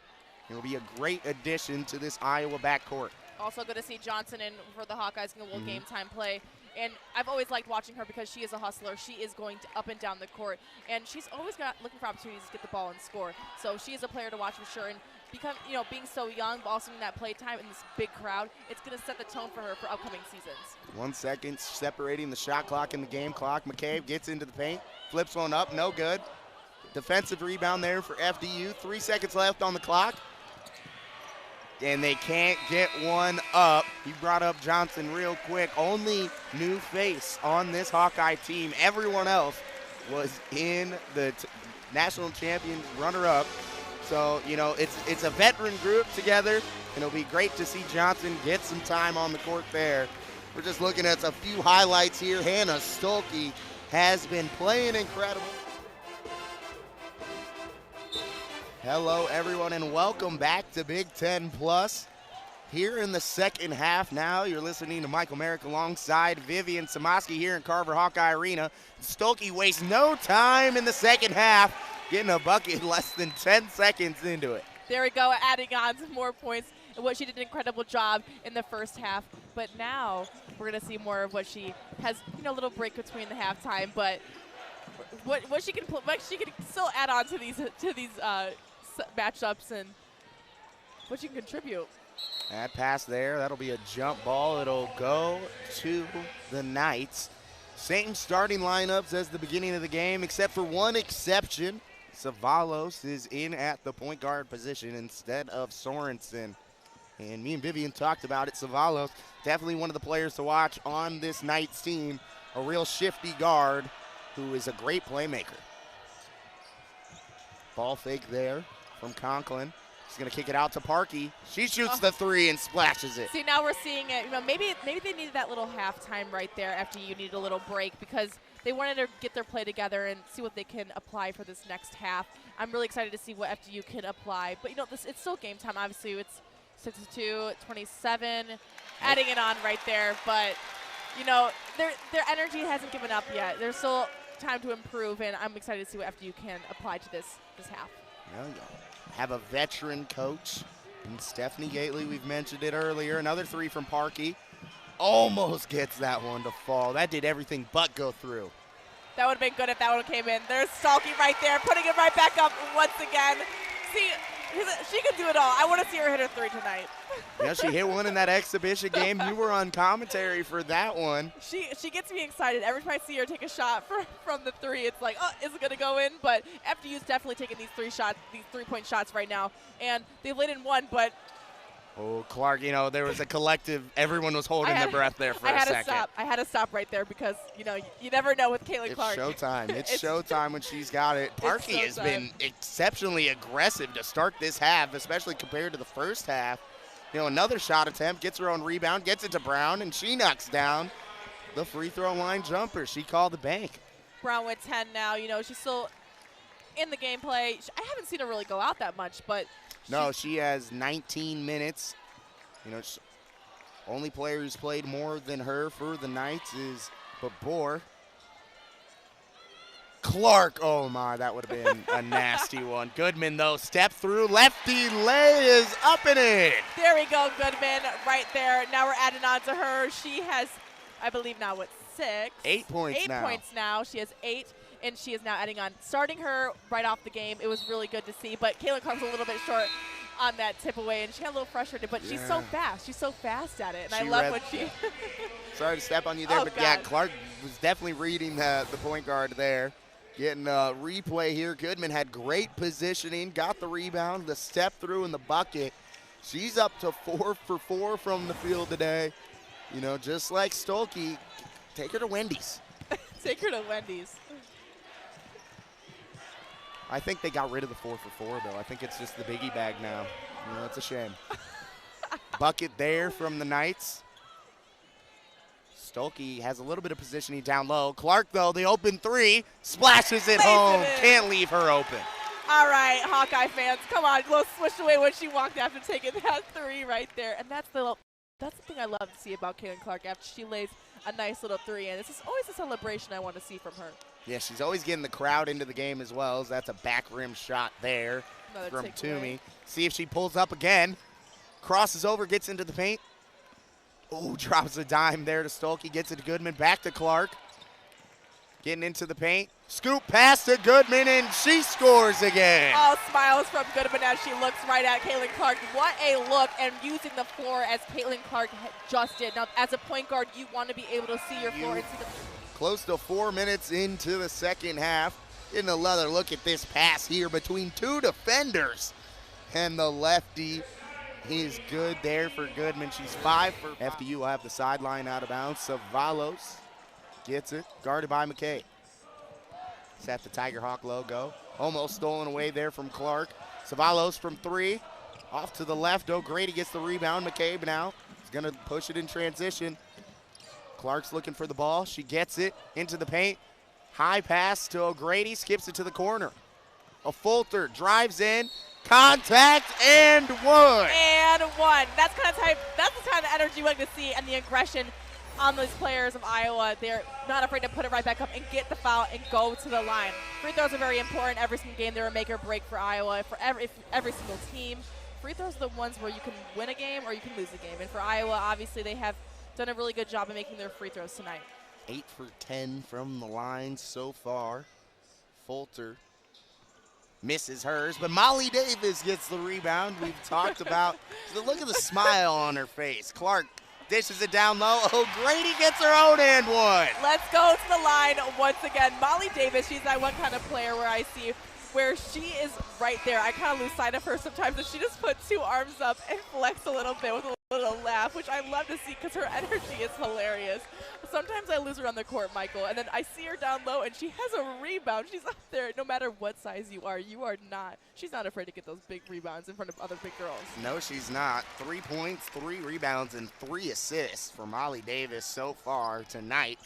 B: It will be a great addition to this Iowa backcourt.
A: Also good to see Johnson in for the Hawkeyes in a little game time play. And I've always liked watching her because she is a hustler. She is going up and down the court. And she's always looking for opportunities to get the ball and score. So she is a player to watch for sure. And being so young, but also in that play time in this big crowd, it's going to set the tone for her for upcoming seasons.
B: 1 second separating the shot clock and the game clock. McCabe gets into the paint, flips one up, no good. Defensive rebound there for FDU. 3 seconds left on the clock. And they can't get one up. He brought up Johnson real quick. Only new face on this Hawkeye team. Everyone else was in the national champions runner-up. So, you know, it's a veteran group together, and it'll be great to see Johnson get some time on the court there. We're just looking at a few highlights here. Hannah Stolke has been playing incredible. Hello, everyone, and welcome back to Big Ten Plus. Here in the second half now, you're listening to Michael Merrick alongside Vivian Samoski here in Carver Hawkeye Arena. Stolke wastes no time in the second half, getting a bucket less than 10 seconds into it.
A: There we go, adding on some more points. And what she did an incredible job in the first half. But now we're going to see more of what she has, a little break between the halftime. But what she can still add on to these matchups and what you can contribute.
B: That pass there, that'll be a jump ball. It'll go to the Knights. Same starting lineups as the beginning of the game, except for one exception. Savalos is in at the point guard position instead of Sorensen. And me and Vivian talked about it. Savalos, definitely one of the players to watch on this Knights team. A real shifty guard who is a great playmaker. Ball fake there from Conklin. She's going to kick it out to Parkey. She shoots the three and splashes it.
A: See, now we're seeing it. Maybe they needed that little halftime right there after you needed a little break because they wanted to get their play together and see what they can apply for this next half. I'm really excited to see what FDU can apply. But, it's still game time. Obviously, it's 62-27, adding it on right there. But, their energy hasn't given up yet. There's still time to improve, and I'm excited to see what FDU can apply to this half.
B: Yeah. Have a veteran coach in Stephanie Gately. We've mentioned it earlier. Another three from Parkey. Almost gets that one to fall. That did everything but go through.
A: That would have been good if that one came in. There's Stalky right there, putting it right back up once again. See, she can do it all. I want to see her hit her three tonight.
B: Yeah, she hit one in that exhibition game. You were on commentary for that one.
A: She gets me excited. Every time I see her take a shot from the three, it's like, oh, is it going to go in? But FDU's definitely taking these three-point shots right now. And they've laid in one, but
B: oh, Clark, there was a collective, everyone was holding their breath there for a second.
A: I had to stop right there because, you never know with Caitlin Clark.
B: It's showtime. It's showtime when she's got it. Parkey has been exceptionally aggressive to start this half, especially compared to the first half. Another shot attempt, gets her own rebound, gets it to Brown, and she knocks down the free throw line jumper. She called the bank.
A: Brown with 10 now. She's still in the gameplay. I haven't seen her really go out that much, but
B: no, she has 19 minutes. Only player who's played more than her for the Knights is Babor. Clark, oh my, that would have been a nasty one. Goodman, though, step through, lefty lay is up and in.
A: There we go, Goodman, right there. Now we're adding on to her. She has, I believe now, 6?
B: 8 points now.
A: 8 points now. She has 8, and she is now adding on. Starting her right off the game, it was really good to see, but Caitlin Clark's a little bit short on that tip away, and she got a little frustrated, but she's so fast. She's so fast at it, and I love what she
B: Sorry to step on you there, but God. Yeah, Clark was definitely reading the point guard there. Getting a replay here. Goodman had great positioning, got the rebound, the step through in the bucket. She's up to 4 for 4 from the field today. Just like Stolke, take her to Wendy's.
A: Take her to Wendy's.
B: I think they got rid of the 4 for 4, though. I think it's just the biggie bag now. It's a shame. Bucket there from the Knights. Stolke has a little bit of positioning down low. Clark, though, the open three, splashes it home. Can't leave her open.
A: All right, Hawkeye fans, come on. Glow swished away when she walked after taking that three right there. And that's the thing I love to see about Caitlin Clark after she lays a nice little three in. This is always a celebration I want to see from her.
B: Yeah, she's always getting the crowd into the game as well. So that's a back rim shot there from Toomey. See if she pulls up again. Crosses over, gets into the paint. Oh, drops a dime there to Stolke. Gets it to Goodman. Back to Clark. Getting into the paint. Scoop pass to Goodman, and she scores again.
A: All smiles from Goodman as she looks right at Caitlin Clark. What a look, and using the floor as Caitlin Clark just did. Now, as a point guard, you want to be able to see your floor and see the
B: close to 4 minutes into the second half. Getting another look at this pass here between two defenders. And the lefty is good there for Goodman. She's 5 for FDU will have the sideline out of bounds. Savalos gets it, guarded by McKay. Set the Tiger Hawk logo. Almost stolen away there from Clark. Savalos from 3. Off to the left. O'Grady gets the rebound. McCabe now is going to push it in transition. Clark's looking for the ball. She gets it into the paint. High pass to O'Grady. Skips it to the corner. A Fulter drives in. Contact and one.
A: And one. That's the kind of energy we like to see and the aggression on those players of Iowa. They're not afraid to put it right back up and get the foul and go to the line. Free throws are very important. Every single game they're a make or break for Iowa, for every single team. Free throws are the ones where you can win a game or you can lose a game. And for Iowa, obviously, they have done a really good job of making their free throws tonight.
B: 8 for 10 from the line so far. Fulter misses hers, but Molly Davis gets the rebound. We've talked about, look at the smile on her face. Clark dishes it down low. O'Grady gets her own and one.
A: Let's go to the line once again. Molly Davis, she's that one kind of player where I see where she is right there. I kind of lose sight of her sometimes, and she just put 2 arms up and flex a little bit with a little laugh, which I love to see because her energy is hilarious. Sometimes I lose her on the court, Michael, and then I see her down low, and she has a rebound. She's up there. No matter what size you are not. She's not afraid to get those big rebounds in front of other big girls.
B: No, she's not. 3 points, 3 rebounds, and 3 assists for Molly Davis so far tonight.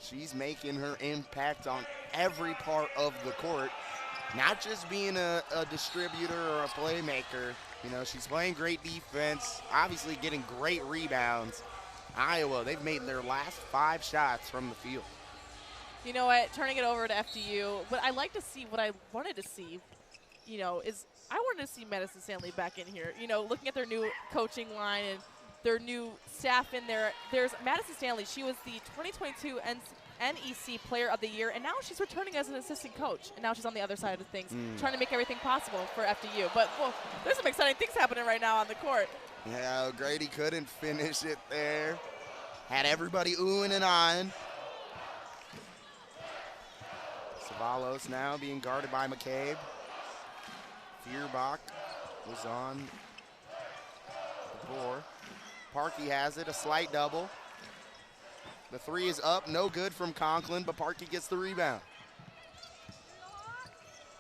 B: She's making her impact on every part of the court, not just being a distributor or a playmaker. You know, she's playing great defense, obviously getting great rebounds. Iowa, they've made their last 5 shots from the field.
A: You know what? Turning it over to FDU, what I like to see, what I wanted to see, you know, is I wanted to see Madison Stanley back in here. You know, looking at their new coaching line and their new staff in there. There's Madison Stanley. She was the 2022 NEC Player of the Year, and now she's returning as an assistant coach, and now she's on the other side of things, trying to make everything possible for FDU. But, well, there's some exciting things happening right now on the court.
B: Yeah, Grady couldn't finish it there. Had everybody oohing and ahhing. Savalos now being guarded by McCabe. Feuerbach was on the floor. Parkey has it, a slight double. The 3 is up, no good from Conklin, but Parkey gets the rebound.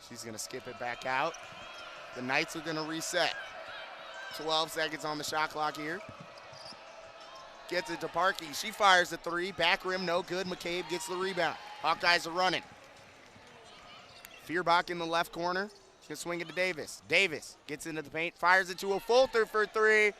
B: She's gonna skip it back out. The Knights are gonna reset. 12 seconds on the shot clock here. Gets it to Parkey. She fires the 3. Back rim, no good. McCabe gets the rebound. Hawkeyes are running. Feuerbach in the left corner. She's going to swing it to Davis. Davis gets into the paint, fires it to a Fulter for 3.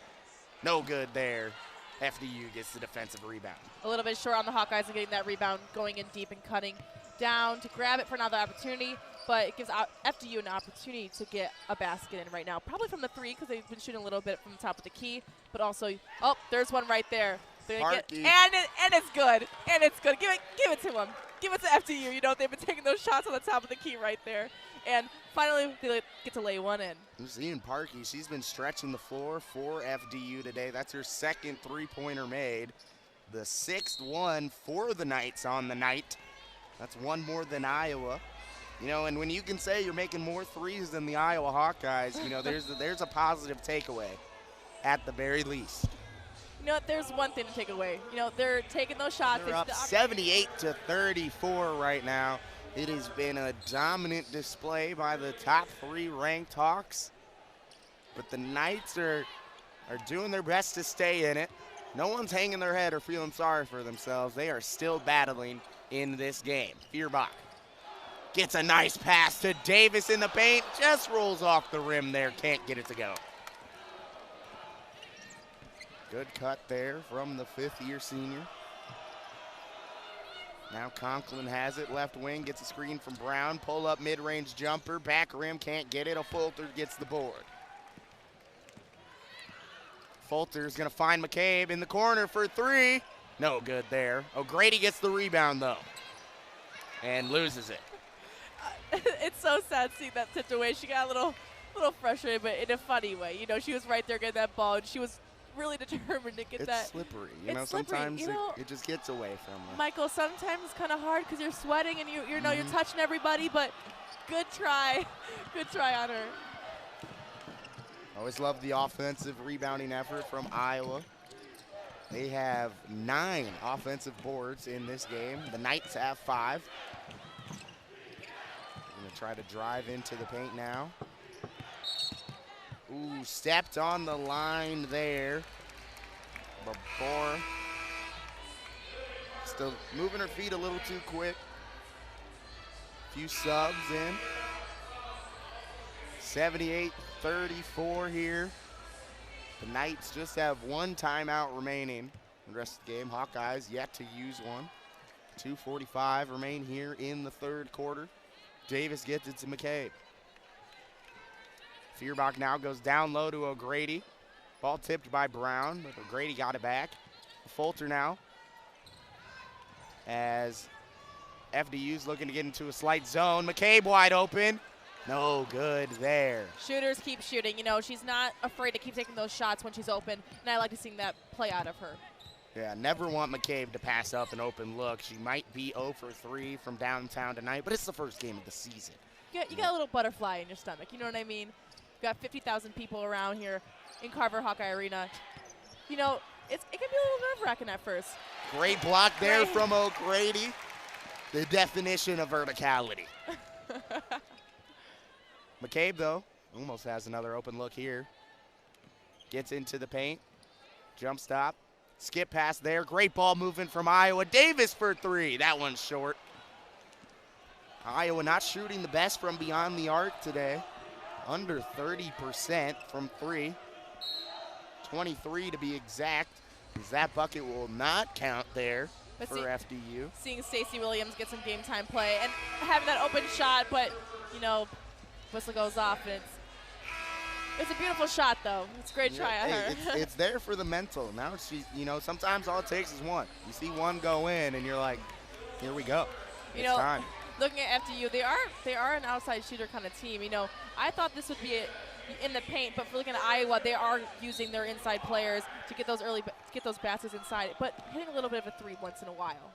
B: No good there. FDU gets the defensive rebound.
A: A little bit short on the Hawkeyes and getting that rebound, going in deep and cutting down to grab it for another opportunity, but it gives FDU an opportunity to get a basket in right now. Probably from the 3 because they've been shooting a little bit from the top of the key, but also, oh, there's one right there. And it's good. And it's good. Give it to them. Give it to FDU. You know, they've been taking those shots on the top of the key right there. And finally, they get to lay one in.
B: You're seeing Parkey. She's been stretching the floor for FDU today. That's her second 3-pointer made. The 6th one for the Knights on the night. That's 1 more than Iowa. You know, and when you can say you're making more 3s than the Iowa Hawkeyes, you know, there's a positive takeaway at the very least.
A: You know what, there's one thing to take away. You know, they're taking those shots.
B: They're up 78-34 right now. It has been a dominant display by the top 3 ranked Hawks. But the Knights are doing their best to stay in it. No one's hanging their head or feeling sorry for themselves. They are still battling in this game. Feuerbach gets a nice pass to Davis in the paint. Just rolls off the rim there. Can't get it to go. Good cut there from the 5th-year senior. Now Conklin has it, left wing, gets a screen from Brown. Pull up mid-range jumper, back rim, can't get it. A Fulter gets the board. Fulter's gonna find McCabe in the corner for 3. No good there. O'Grady gets the rebound though, and loses it.
A: It's so sad seeing that situation. She got a little frustrated, but in a funny way. You know, she was right there getting that ball, and she was really determined to get that.
B: It's slippery. You know, sometimes it just gets away from her.
A: Michael, sometimes it's kind of hard because you're sweating and you know you're touching everybody, but good try. Good try on her.
B: Always love the offensive rebounding effort from Iowa. They have 9 offensive boards in this game. The Knights have 5. Gonna try to drive into the paint now. Ooh, stepped on the line there. Babor still moving her feet a little too quick. Few subs in. 78-34 here. The Knights just have 1 timeout remaining. The rest of the game, Hawkeyes yet to use one. 2:45 remain here in the 3rd quarter. Davis gets it to McCabe. Feuerbach now goes down low to O'Grady. Ball tipped by Brown, but O'Grady got it back. Fulter now, as FDU's looking to get into a slight zone. McCabe wide open. No good there.
A: Shooters keep shooting. You know, she's not afraid to keep taking those shots when she's open, and I like to see that play out of her.
B: Yeah, never want McCabe to pass up an open look. She might be 0 for 3 from downtown tonight, but it's the first game of the season.
A: got a little butterfly in your stomach. You know what I mean? You got 50,000 people around here in Carver Hawkeye Arena. You know, it can be a little nerve-wracking at first.
B: Great block there from O'Grady. The definition of verticality. McCabe, though, almost has another open look here. Gets into the paint. Jump stop. Skip pass there. Great ball movement from Iowa. Davis for three. That one's short. Iowa not shooting the best from beyond the arc today. Under 30% from three. 23 to be exact, because that bucket will not count there for FDU.
A: Seeing Stacey Williams get some game time play and having that open shot, but, you know, whistle goes off. And it's a beautiful shot, though. It's a great try at her.
B: It's there for the mental. Now she, you know, sometimes all it takes is one. You see one go in, and you're like, here we go. It's time.
A: Looking at FDU, they are an outside shooter kind of team. You know, I thought this would be in the paint, but for looking at Iowa, they are using their inside players to get those baskets inside, but hitting a little bit of a three once in a while.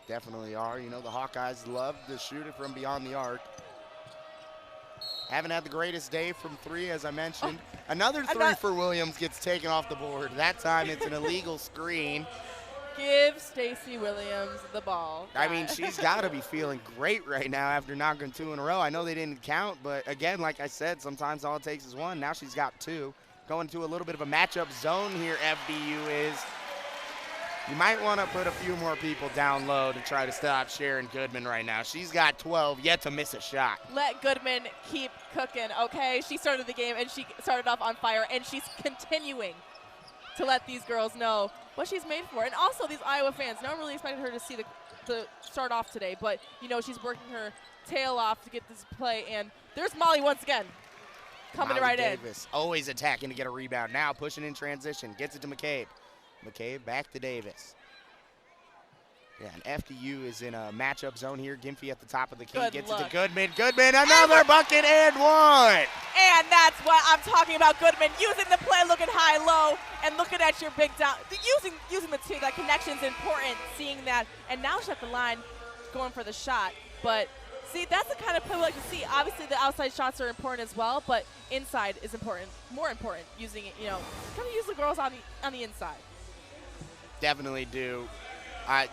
B: Definitely are. You know, the Hawkeyes love to shoot it from beyond the arc. Haven't had the greatest day from three, as I mentioned. Another three for Williams gets taken off the board. That time it's an illegal screen.
A: Give Stacey Williams the ball.
B: I mean, she's got to be feeling great right now after knocking two in a row. I know they didn't count, but again, like I said, sometimes all it takes is one. Now she's got two. Going to a little bit of a matchup zone here, FDU is. You might want to put a few more people down low to try to stop Sharon Goodman right now. She's got 12, yet to miss a shot.
A: Let Goodman keep cooking, okay? She started the game, and she started off on fire, and she's continuing to let these girls know what she's made for. And also these Iowa fans, no one really expected her to start off today, but, you know, she's working her tail off to get this play. And there's Molly once again coming
B: Molly
A: right
B: Davis, always attacking to get a rebound. Now pushing in transition, gets it to McCabe. McCabe back to Davis. Yeah, and FDU is in a matchup zone here. Gimpy at the top of the key, gets it to Goodman. Goodman, another bucket and one.
A: And that's what I'm talking about, Goodman, using the play, looking high-low, and looking at your big down. Using the two, that connection's important, seeing that. And now she's at the line going for the shot. But, see, that's the kind of play we like to see. Obviously, the outside shots are important as well, but inside is important, more important, using it, you know. Kind of use the girls on the inside.
B: Definitely do.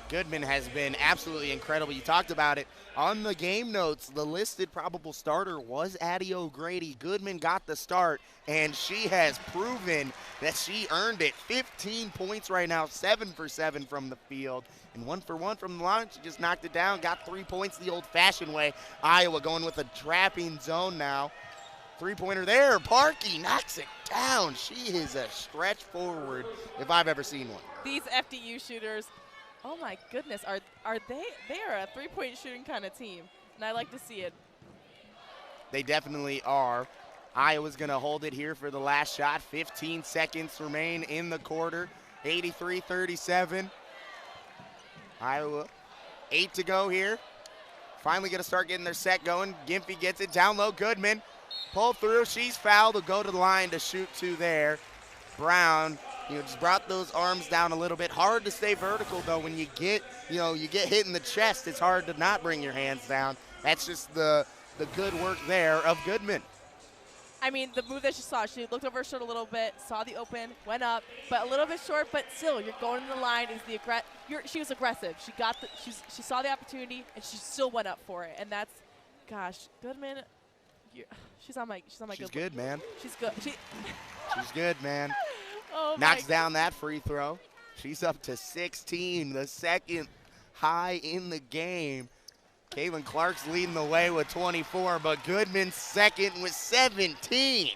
B: Goodman has been absolutely incredible. You talked about it. On the game notes, the listed probable starter was Addie O'Grady. Goodman got the start, and she has proven that she earned it. 15 points right now, 7 for 7 from the field, and 1 for 1 from the line. She just knocked it down, got 3 points the old-fashioned way. Iowa going with a trapping zone now. Three-pointer there. Parkey knocks it down. She is a stretch forward if I've ever seen one.
A: These FDU shooters, oh my goodness, are they are a three-point shooting kind of team, and I like to see it.
B: They definitely are. Iowa's going to hold it here for the last shot. 15 seconds remain in the quarter. 83-37. Iowa, 8 to go here. Finally going to start getting their set going. Gimpy gets it down low. Goodman pull through. She's fouled. Will go to the line to shoot two there. Brown, you know, just brought those arms down a little bit. Hard to stay vertical, though. When you get hit in the chest, it's hard to not bring your hands down. That's just the good work there of Goodman.
A: I mean, the move that she saw, she looked over her shoulder a little bit, saw the open, went up, but a little bit short, but still, you're going to the line. She was aggressive. She saw the opportunity, and she still went up for it. And that's, gosh, Goodman, she's on my
B: She's good, man.
A: She's good. She's
B: good, man.
A: Oh,
B: knocks down that free throw. She's up to 16, the second high in the game. Caitlin Clark's leading the way with 24, but Goodman's second with 17.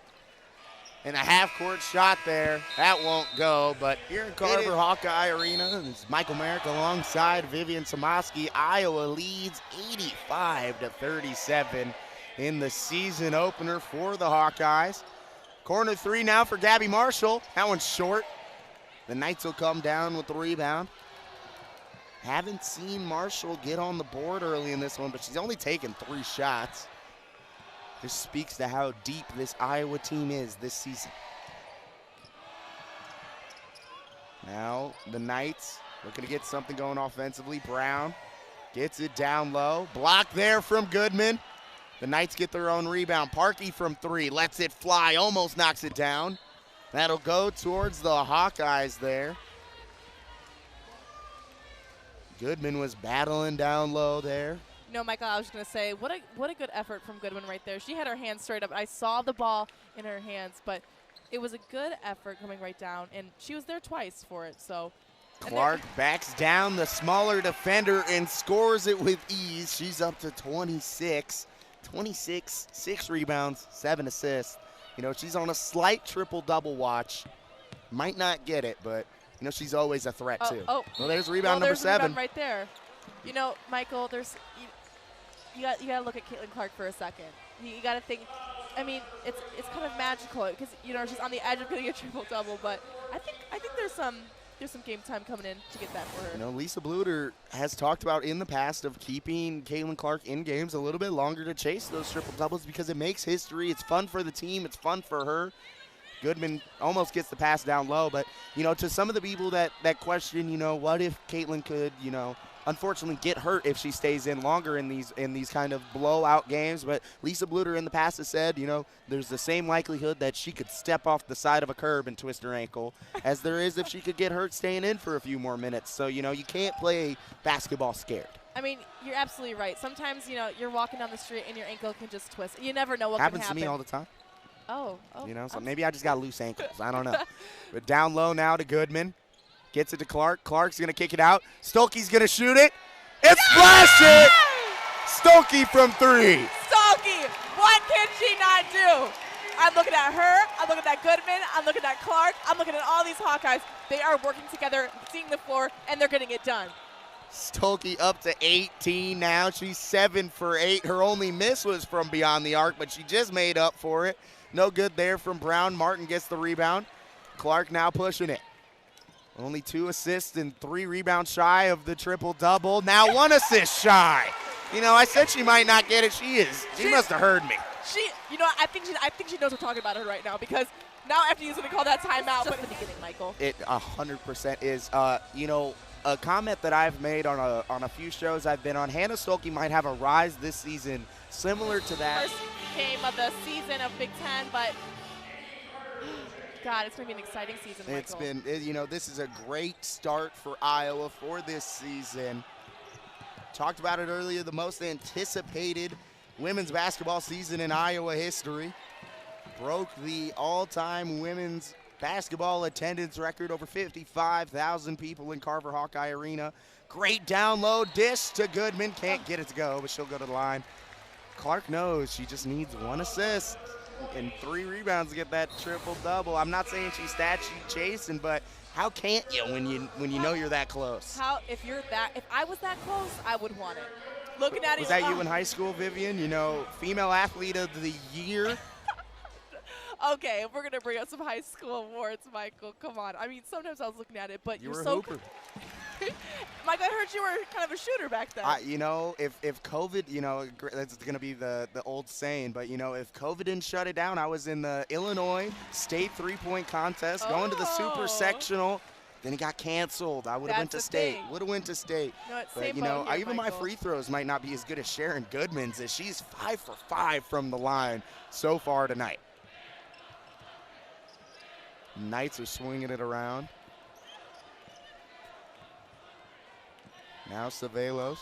B: And a half-court shot there. That won't go, but here in Carver Hawkeye Arena, it's Michael Merrick alongside Vivian Tomaski. Iowa leads 85-37 in the season opener for the Hawkeyes. Corner three now for Gabby Marshall. That one's short. The Knights will come down with the rebound. Haven't seen Marshall get on the board early in this one, but she's only taken 3 shots. This speaks to how deep this Iowa team is this season. Now the Knights looking to get something going offensively. Brown gets it down low. Block there from Goodman. The Knights get their own rebound. Parkey from 3, lets it fly, almost knocks it down. That'll go towards the Hawkeyes there. Goodman was battling down low there.
A: No, Michael, I was just going to say, what a good effort from Goodman right there. She had her hands straight up. I saw the ball in her hands, but it was a good effort coming right down, and she was there twice for it. So
B: Clark backs down the smaller defender and scores it with ease. She's up to 26. 26, 6 rebounds, 7 assists. You know, she's on a slight triple-double watch. Might not get it, but, you know, she's always a threat, too. Well, there's rebound number 7.
A: Rebound right there. You know, Michael, you got to look at Caitlin Clark for a second. You got to think, I mean, it's kind of magical because, you know, she's on the edge of getting a triple-double, but I think there's some game time coming in to get that for her.
B: You know, Lisa Bluder has talked about in the past of keeping Caitlin Clark in games a little bit longer to chase those triple-doubles because it makes history. It's fun for the team. It's fun for her. Goodman almost gets the pass down low, but, you know, to some of the people that question, you know, what if Caitlin could, you know, unfortunately get hurt if she stays in longer in these kind of blowout games. But Lisa Bluder in the past has said, you know, there's the same likelihood that she could step off the side of a curb and twist her ankle as there is if she could get hurt staying in for a few more minutes. So, you know, you can't play basketball scared.
A: I mean, you're absolutely right. Sometimes, you know, you're walking down the street and your ankle can just twist. You never know what can happen.
B: Happens to me all the time.
A: Oh.
B: You know, so maybe I just got loose ankles. I don't know. But down low now to Goodman. Gets it to Clark. Clark's going to kick it out. Stolke's going to shoot it. It's splash it! Stolke from 3.
A: Stolke, what can she not do? I'm looking at her. I'm looking at Goodman. I'm looking at Clark. I'm looking at all these Hawkeyes. They are working together, seeing the floor, and they're getting it done.
B: Stolke up to 18 now. She's 7 for 8. Her only miss was from beyond the arc, but she just made up for it. No good there from Brown. Martin gets the rebound. Clark now pushing it. Only 2 assists and 3 rebounds shy of the triple-double. Now 1 assist shy. You know, I said she might not get it. She is. She must have heard me.
A: You know, I think she knows we're talking about her right now because now after he's going to call that timeout. But in the beginning, Michael.
B: It 100% is. You know, a comment that I've made on a few shows I've been on, Hannah Stolke might have a rise this season similar to that.
A: First game of the season of Big Ten, but God, it's going to be an exciting season, Michael.
B: It's been, you know, this is a great start for Iowa for this season. Talked about it earlier, the most anticipated women's basketball season in Iowa history. Broke the all-time women's basketball attendance record, over 55,000 people in Carver Hawkeye Arena. Great down low dish to Goodman. Can't get it to go, but she'll go to the line. Clark knows she just needs 1 assist and 3 rebounds to get that triple-double. I'm not saying she's stat sheet chasing, but how can't you when you know you're that close?
A: If I was that close, I would want it. Looking at it.
B: Was that you in high school, Vivian? You know, female athlete of the year.
A: Okay, if we're going to bring up some high school awards, Michael, come on. I mean, sometimes I was looking at it, but
B: you're
A: so
B: hooper.
A: Michael, I heard you were kind of a shooter back then.
B: You know, if COVID, you know, that's going to be the old saying, but, you know, if COVID didn't shut it down, I was in the Illinois State three-point contest, going to the super sectional. Then it got canceled. I would have went to state. Would have went to state.
A: No,
B: but, you know, even my free throws might not be as good as Sharon Goodman's, as she's 5 for 5 from the line so far tonight. Knights are swinging it around. Now Ceballos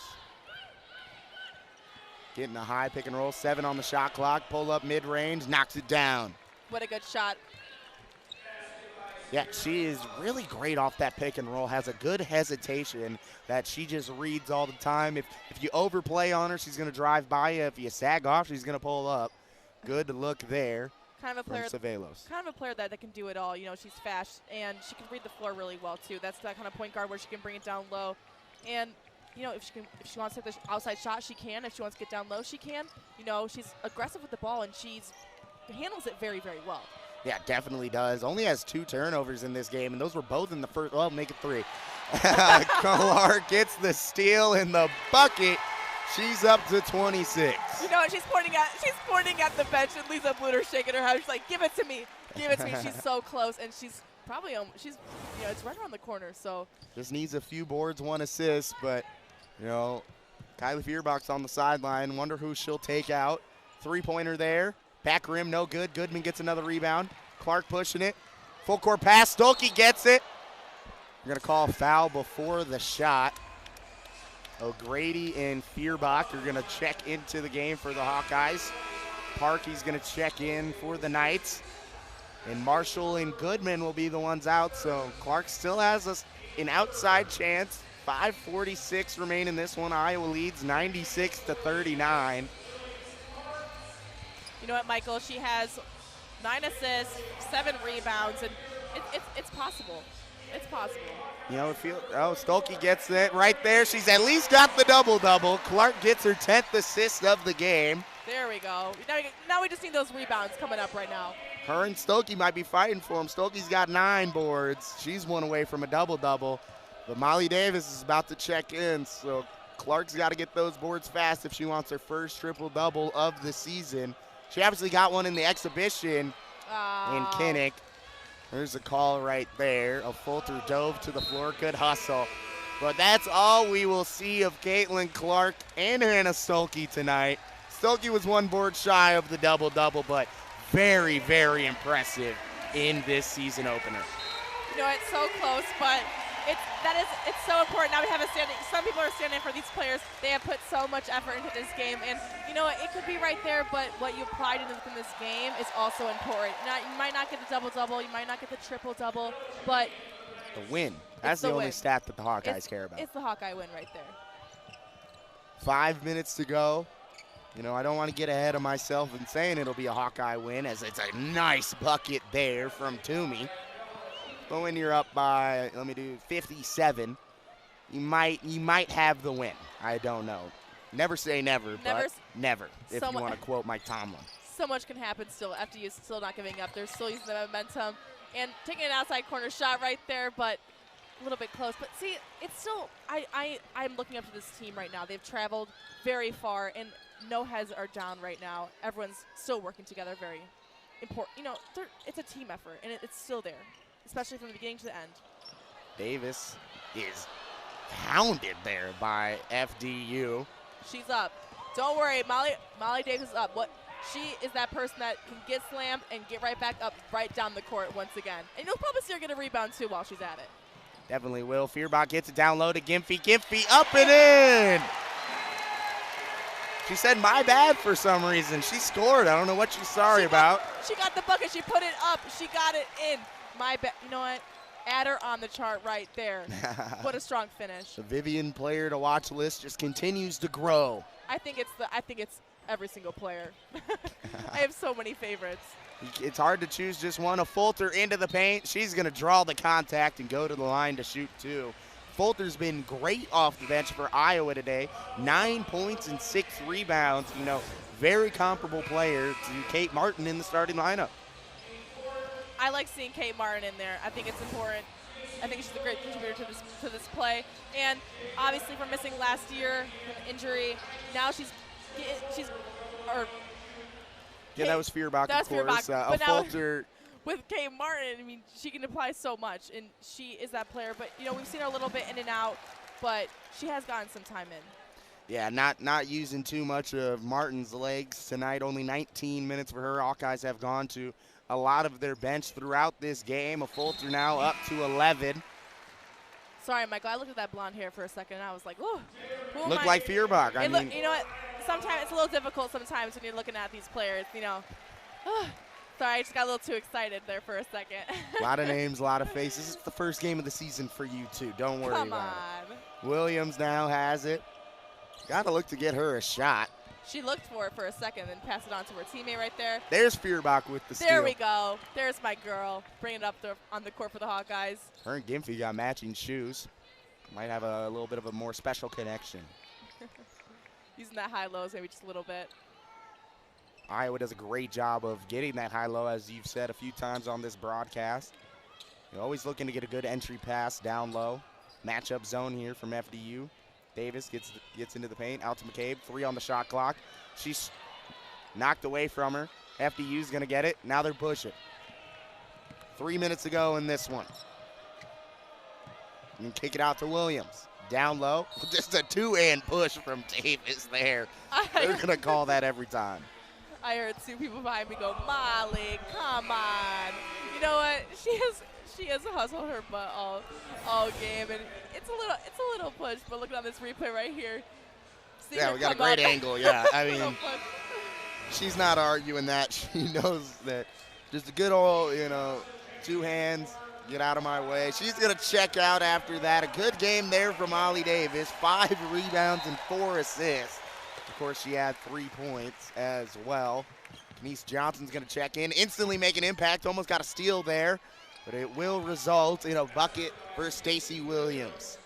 B: getting a high pick and roll, 7 on the shot clock, pull up mid-range, knocks it down.
A: What a good shot.
B: Yeah, she is really great off that pick and roll, has a good hesitation that she just reads all the time. If you overplay on her, she's going to drive by you. If you sag off, she's going to pull up. Good look there.
A: Kind of a player,
B: Ceballos.
A: Kind of a player that can do it all. You know, she's fast and she can read the floor really well too. That's that kind of point guard where she can bring it down low. And you know, if she wants to take the outside shot, she can. If she wants to get down low, she can. You know, she's aggressive with the ball and she handles it very, very well.
B: Yeah, definitely does. Only has 2 turnovers in this game, and those were both in the first. Well, make it 3. Clark gets the steal in the bucket. She's up to 26.
A: You know, she's pointing at the bench, and Lisa Bluder shaking her head. She's like, "Give it to me, give it to me." She's so close, and she's probably you know, it's right around the corner. So
B: just needs a few boards, 1 assist, but you know, Kylie Feuerbach's on the sideline. Wonder who she'll take out Three-pointer there. Back rim, no good. Goodman gets another rebound. Clark pushing it. Full court pass. Stolke gets it. We're going to call a foul before the shot. O'Grady and Feuerbach are going to check into the game for the Hawkeyes. Parkey's going to check in for the Knights. And Marshall and Goodman will be the ones out, so Clark still has an outside chance. 5:46 remain in this one. Iowa leads 96-39.
A: You know what, Michael? She has 9 assists, 7 rebounds, and it's possible. It's possible.
B: You know, Stolke gets it right there. She's at least got the double-double. Clark gets her 10th assist of the game.
A: There we go. Now we just need those rebounds coming up right now.
B: Her and Stolke might be fighting for them. Stolke's got 9 boards. She's one away from a double-double. But Molly Davis is about to check in, so Clark's got to get those boards fast if she wants her first triple-double of the season. She obviously got one in the exhibition in Kinnick. There's a call right there. A Fulter dove to the floor. Good hustle. But that's all we will see of Caitlin Clark and Hannah Stolke tonight. Stolke was 1 board shy of the double-double, but very, very impressive in this season opener.
A: You know, it's so close, but it's so important. Now we have some people are standing for these players. They have put so much effort into this game, and you know, it could be right there, but what you applied in this game is also important. Now, you might not get the double-double, you might not get the triple-double, but
B: the win. That's the only stat that the Hawkeyes care about.
A: It's the Hawkeye win right there.
B: 5 minutes to go. You know, I don't want to get ahead of myself in saying it'll be a Hawkeye win, as it's a nice bucket there from Toomey. But when you're up by, 57, you might have the win. I don't know. Never say never, but never, if you want to quote Mike Tomlin.
A: So much can happen still. FDU's still not giving up. They're still using the momentum and taking an outside corner shot right there, but a little bit close. But see, it's still, I'm looking up to this team right now. They've traveled very far, and no heads are down right now. Everyone's still working together, very important. You know, it's a team effort, and it's still there, especially from the beginning to the end.
B: Davis is pounded there by FDU.
A: She's up. Don't worry, Molly Davis is up. She is that person that can get slammed and get right back up, right down the court once again. And you'll probably see her get a rebound, too, while she's at it.
B: Definitely will. Feuerbach gets it down low to Gimpy. Gimpy up and in! She said, my bad for some reason. She scored. I don't know what she's sorry about.
A: She got the bucket. She put it up. She got it in. My bad. You know what? Add her on the chart right there. What a strong finish.
B: The Vivian player to watch list just continues to grow.
A: I think it's every single player. I have so many favorites.
B: It's hard to choose just one. A Fulter into the paint. She's going to draw the contact and go to the line to shoot 2. Fulter's been great off the bench for Iowa today. 9 points and 6 rebounds. You know, very comparable player to Kate Martin in the starting lineup.
A: I like seeing Kate Martin in there. I think it's important. I think she's a great contributor to this play. And obviously from missing last year, an injury, now she's
B: yeah, that was Feuerbach, of course.
A: But
B: Fulter.
A: With Kate Martin, I mean, she can apply so much, and she is that player. But, you know, we've seen her a little bit in and out, but she has gotten some time in.
B: Yeah, not using too much of Martin's legs tonight. Only 19 minutes for her. Hawkeyes have gone to a lot of their bench throughout this game. A Fulter now up to 11.
A: Sorry, Michael. I looked at that blonde hair for a second, and I was like, "Ooh."
B: Looked like Feuerbach.
A: You know what? Sometimes it's a little difficult sometimes when you're looking at these players, you know. Sorry, I just got a little too excited there for a second.
B: A lot of names, a lot of faces. It's the first game of the season for you, too. Don't worry about it. Williams now has it. Got to look to get her a shot.
A: She looked for it for a second and passed it on to her teammate right there.
B: There's Feuerbach with the steal.
A: There we go. There's my girl. Bring it up on the court for the Hawkeyes.
B: Her and Gimpy got matching shoes. Might have a little bit of a more special connection.
A: Using that high-lows maybe just a little bit.
B: Iowa does a great job of getting that high-low, as you've said a few times on this broadcast. You're always looking to get a good entry pass down low. Matchup zone here from FDU. Davis gets into the paint, out to McCabe. 3 on the shot clock. She's knocked away from her. FDU's going to get it. Now they're pushing. 3 minutes to go in this one. And kick it out to Williams. Down low. Just a 2-hand push from Davis there. They're going to call that every time.
A: I heard two people behind me go, Molly, come on. You know what? She has hustled her butt all game, and it's a little push. But look at this replay right here. See
B: Yeah,
A: her
B: we got a
A: come
B: great
A: up.
B: angle. Yeah, I
A: Little
B: mean,
A: push.
B: she's not arguing that. She knows that just a good old, two hands, get out of my way. She's going to check out after that. A good game there from Ollie Davis. 5 rebounds and 4 assists. Of course, she had 3 points as well. Kenise Johnson's going to check in, instantly make an impact. Almost got a steal there, but it will result in a bucket for Stacey Williams.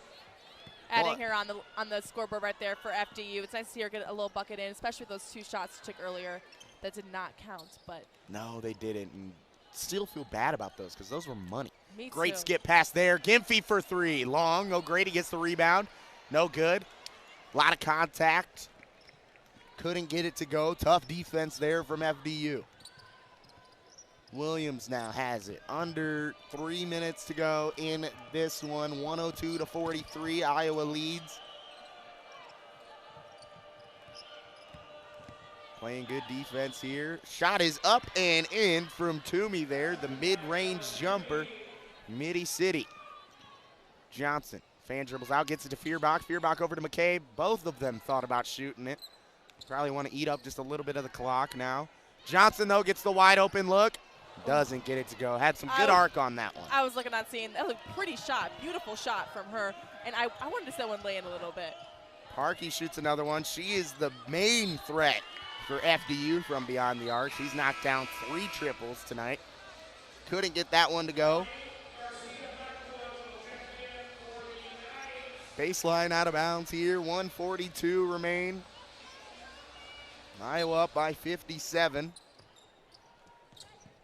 A: Adding her on the scoreboard right there for FDU. It's nice to see her get a little bucket in, especially with those 2 shots she took earlier that did not count. But
B: No, they didn't. And still feel bad about those because those were money.
A: me
B: Great
A: too.
B: skip pass there. Gimphy for 3. Long. O'Grady gets the rebound. No good. A lot of contact. Couldn't get it to go. Tough defense there from FDU. Williams now has it. Under 3 minutes to go in this one. 102-43. Iowa leads. Playing good defense here. Shot is up and in from Toomey there. The mid-range jumper. Midi City. Johnson. Fan dribbles out, gets it to Feuerbach. Feuerbach over to McCabe. Both of them thought about shooting it. Probably want to eat up just a little bit of the clock now. Johnson, though, gets the wide open look. Doesn't get it to go. Had some good arc on that one.
A: I was looking at seeing that was a pretty shot, beautiful shot from her, and I wanted to see that one lay in a little bit.
B: Parkey shoots another one. She is the main threat for FDU from beyond the arc. She's knocked down 3 triples tonight. Couldn't get that one to go. Baseline out of bounds here. 1:42 remain. Iowa up by 57.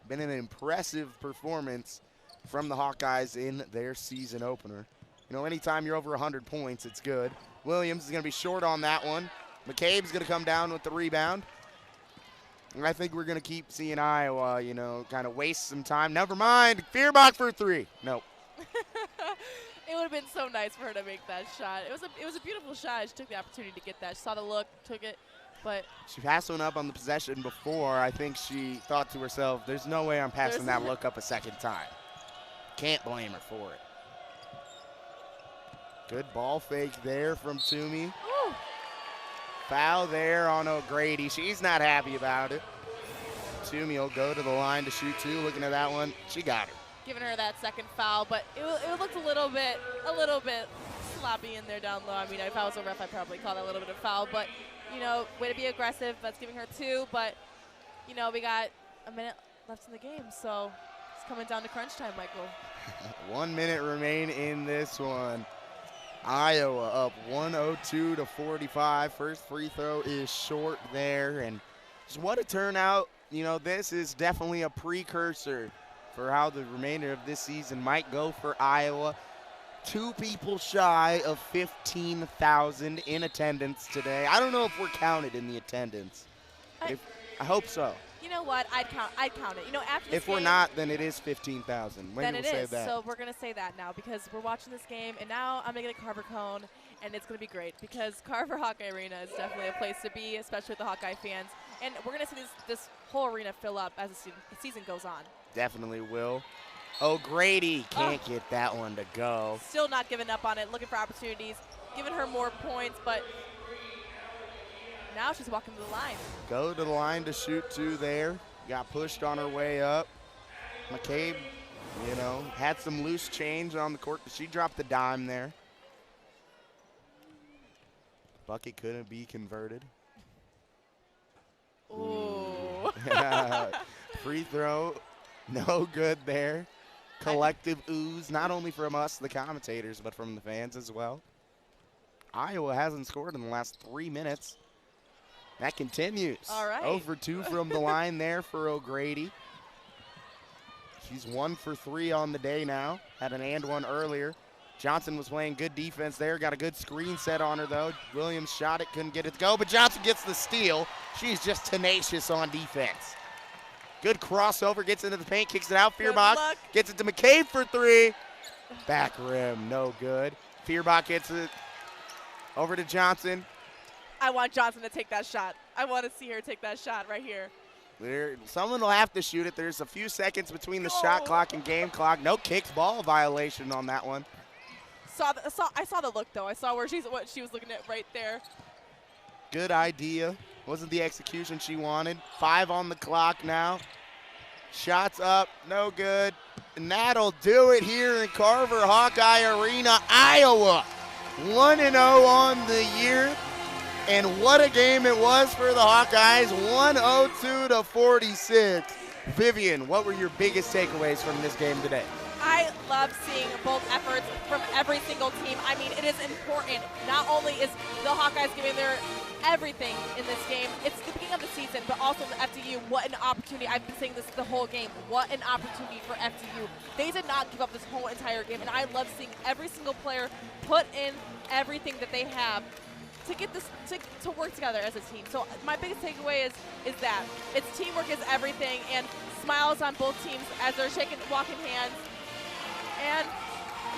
B: Been an impressive performance from the Hawkeyes in their season opener. Anytime you're over 100 points, it's good. Williams is going to be short on that one. McCabe's going to come down with the rebound. And I think we're going to keep seeing Iowa, kind of waste some time. Never mind. Feuerbach for 3. Nope.
A: It would have been so nice for her to make that shot. It was a beautiful shot. She took the opportunity to get that. She saw the look, took it, but
B: She passed one up on the possession before. I think she thought to herself, there's no way I'm passing that look up a second time. Can't blame her for it. Good ball fake there from Toomey.
A: whew,
B: Foul there on O'Grady. She's not happy about it. Toomey will go to the line to shoot 2. Looking at that one, she got her.
A: giving her that second foul, but it looked a little bit sloppy in there down low. I mean, if I was a ref, I'd probably call that a little bit of foul, but way to be aggressive. That's giving her 2, but we got a minute left in the game, so it's coming down to crunch time, Michael.
B: 1 minute remain in this one. Iowa up 102-45. First free throw is short there, and just what a turnout. This is definitely a precursor for how the remainder of this season might go for Iowa. 2 people shy of 15,000 in attendance today. I don't know if we're counted in the attendance. I hope so.
A: You know what? I'd count it. After this
B: If we're
A: game,
B: not, then it is 15,000.
A: then it
B: Maybe we'll say
A: is.
B: that.
A: So we're going to say that now because we're watching this game, and now I'm going to get a Carver Cone, and it's going to be great because Carver Hawkeye Arena is definitely a place to be, especially with the Hawkeye fans. And we're going to see this whole arena fill up as the season goes on.
B: Definitely will. O'Grady can't get that one to go.
A: Still not giving up on it, looking for opportunities, giving her more points, but now she's walking to the line.
B: Go to the line to shoot 2 there. Got pushed on her way up. McCabe, had some loose change on the court, but she dropped the dime there. Bucket couldn't be converted.
A: Ooh.
B: Free throw, no good there. Collective ooze, not only from us, the commentators, but from the fans as well. Iowa hasn't scored in the last 3 minutes. That continues.
A: All right.
B: 0 for 2 from the line there for O'Grady. She's 1 for 3 on the day now. Had an and one earlier. Johnson was playing good defense there. Got a good screen set on her, though. Williams shot it, couldn't get it to go, but Johnson gets the steal. She's just tenacious on defense. Good crossover, gets into the paint, kicks it out. Feuerbach gets it to McCabe for 3. Back rim, no good. Feuerbach gets it over to Johnson.
A: I want Johnson to take that shot. I want to see her take that shot right here.
B: Someone will have to shoot it. There's a few seconds between the shot clock and game clock. No kicks ball violation on that one.
A: I saw the look, though. I saw what she was looking at right there.
B: Good idea. Wasn't the execution she wanted. 5 on the clock now. Shots up, no good. And that'll do it here in Carver Hawkeye Arena, Iowa. 1-0 on the year. And what a game it was for the Hawkeyes, 102-46. Vivian, what were your biggest takeaways from this game today?
A: I love seeing both efforts from every single team. I mean, it is important. Not only is the Hawkeyes giving their everything in this game, it's the beginning of the season, but also the FDU, what an opportunity. I've been saying this the whole game. What an opportunity for FDU. They did not give up this whole entire game, and I love seeing every single player put in everything that they have to get this to work together as a team. So my biggest takeaway is that it's teamwork is everything, and smiles on both teams as they're walking hands. And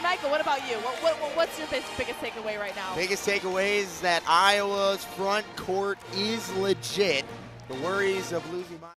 A: Michael, what about you? What's your biggest takeaway right now?
B: Biggest takeaway is that Iowa's front court is legit. The worries of losing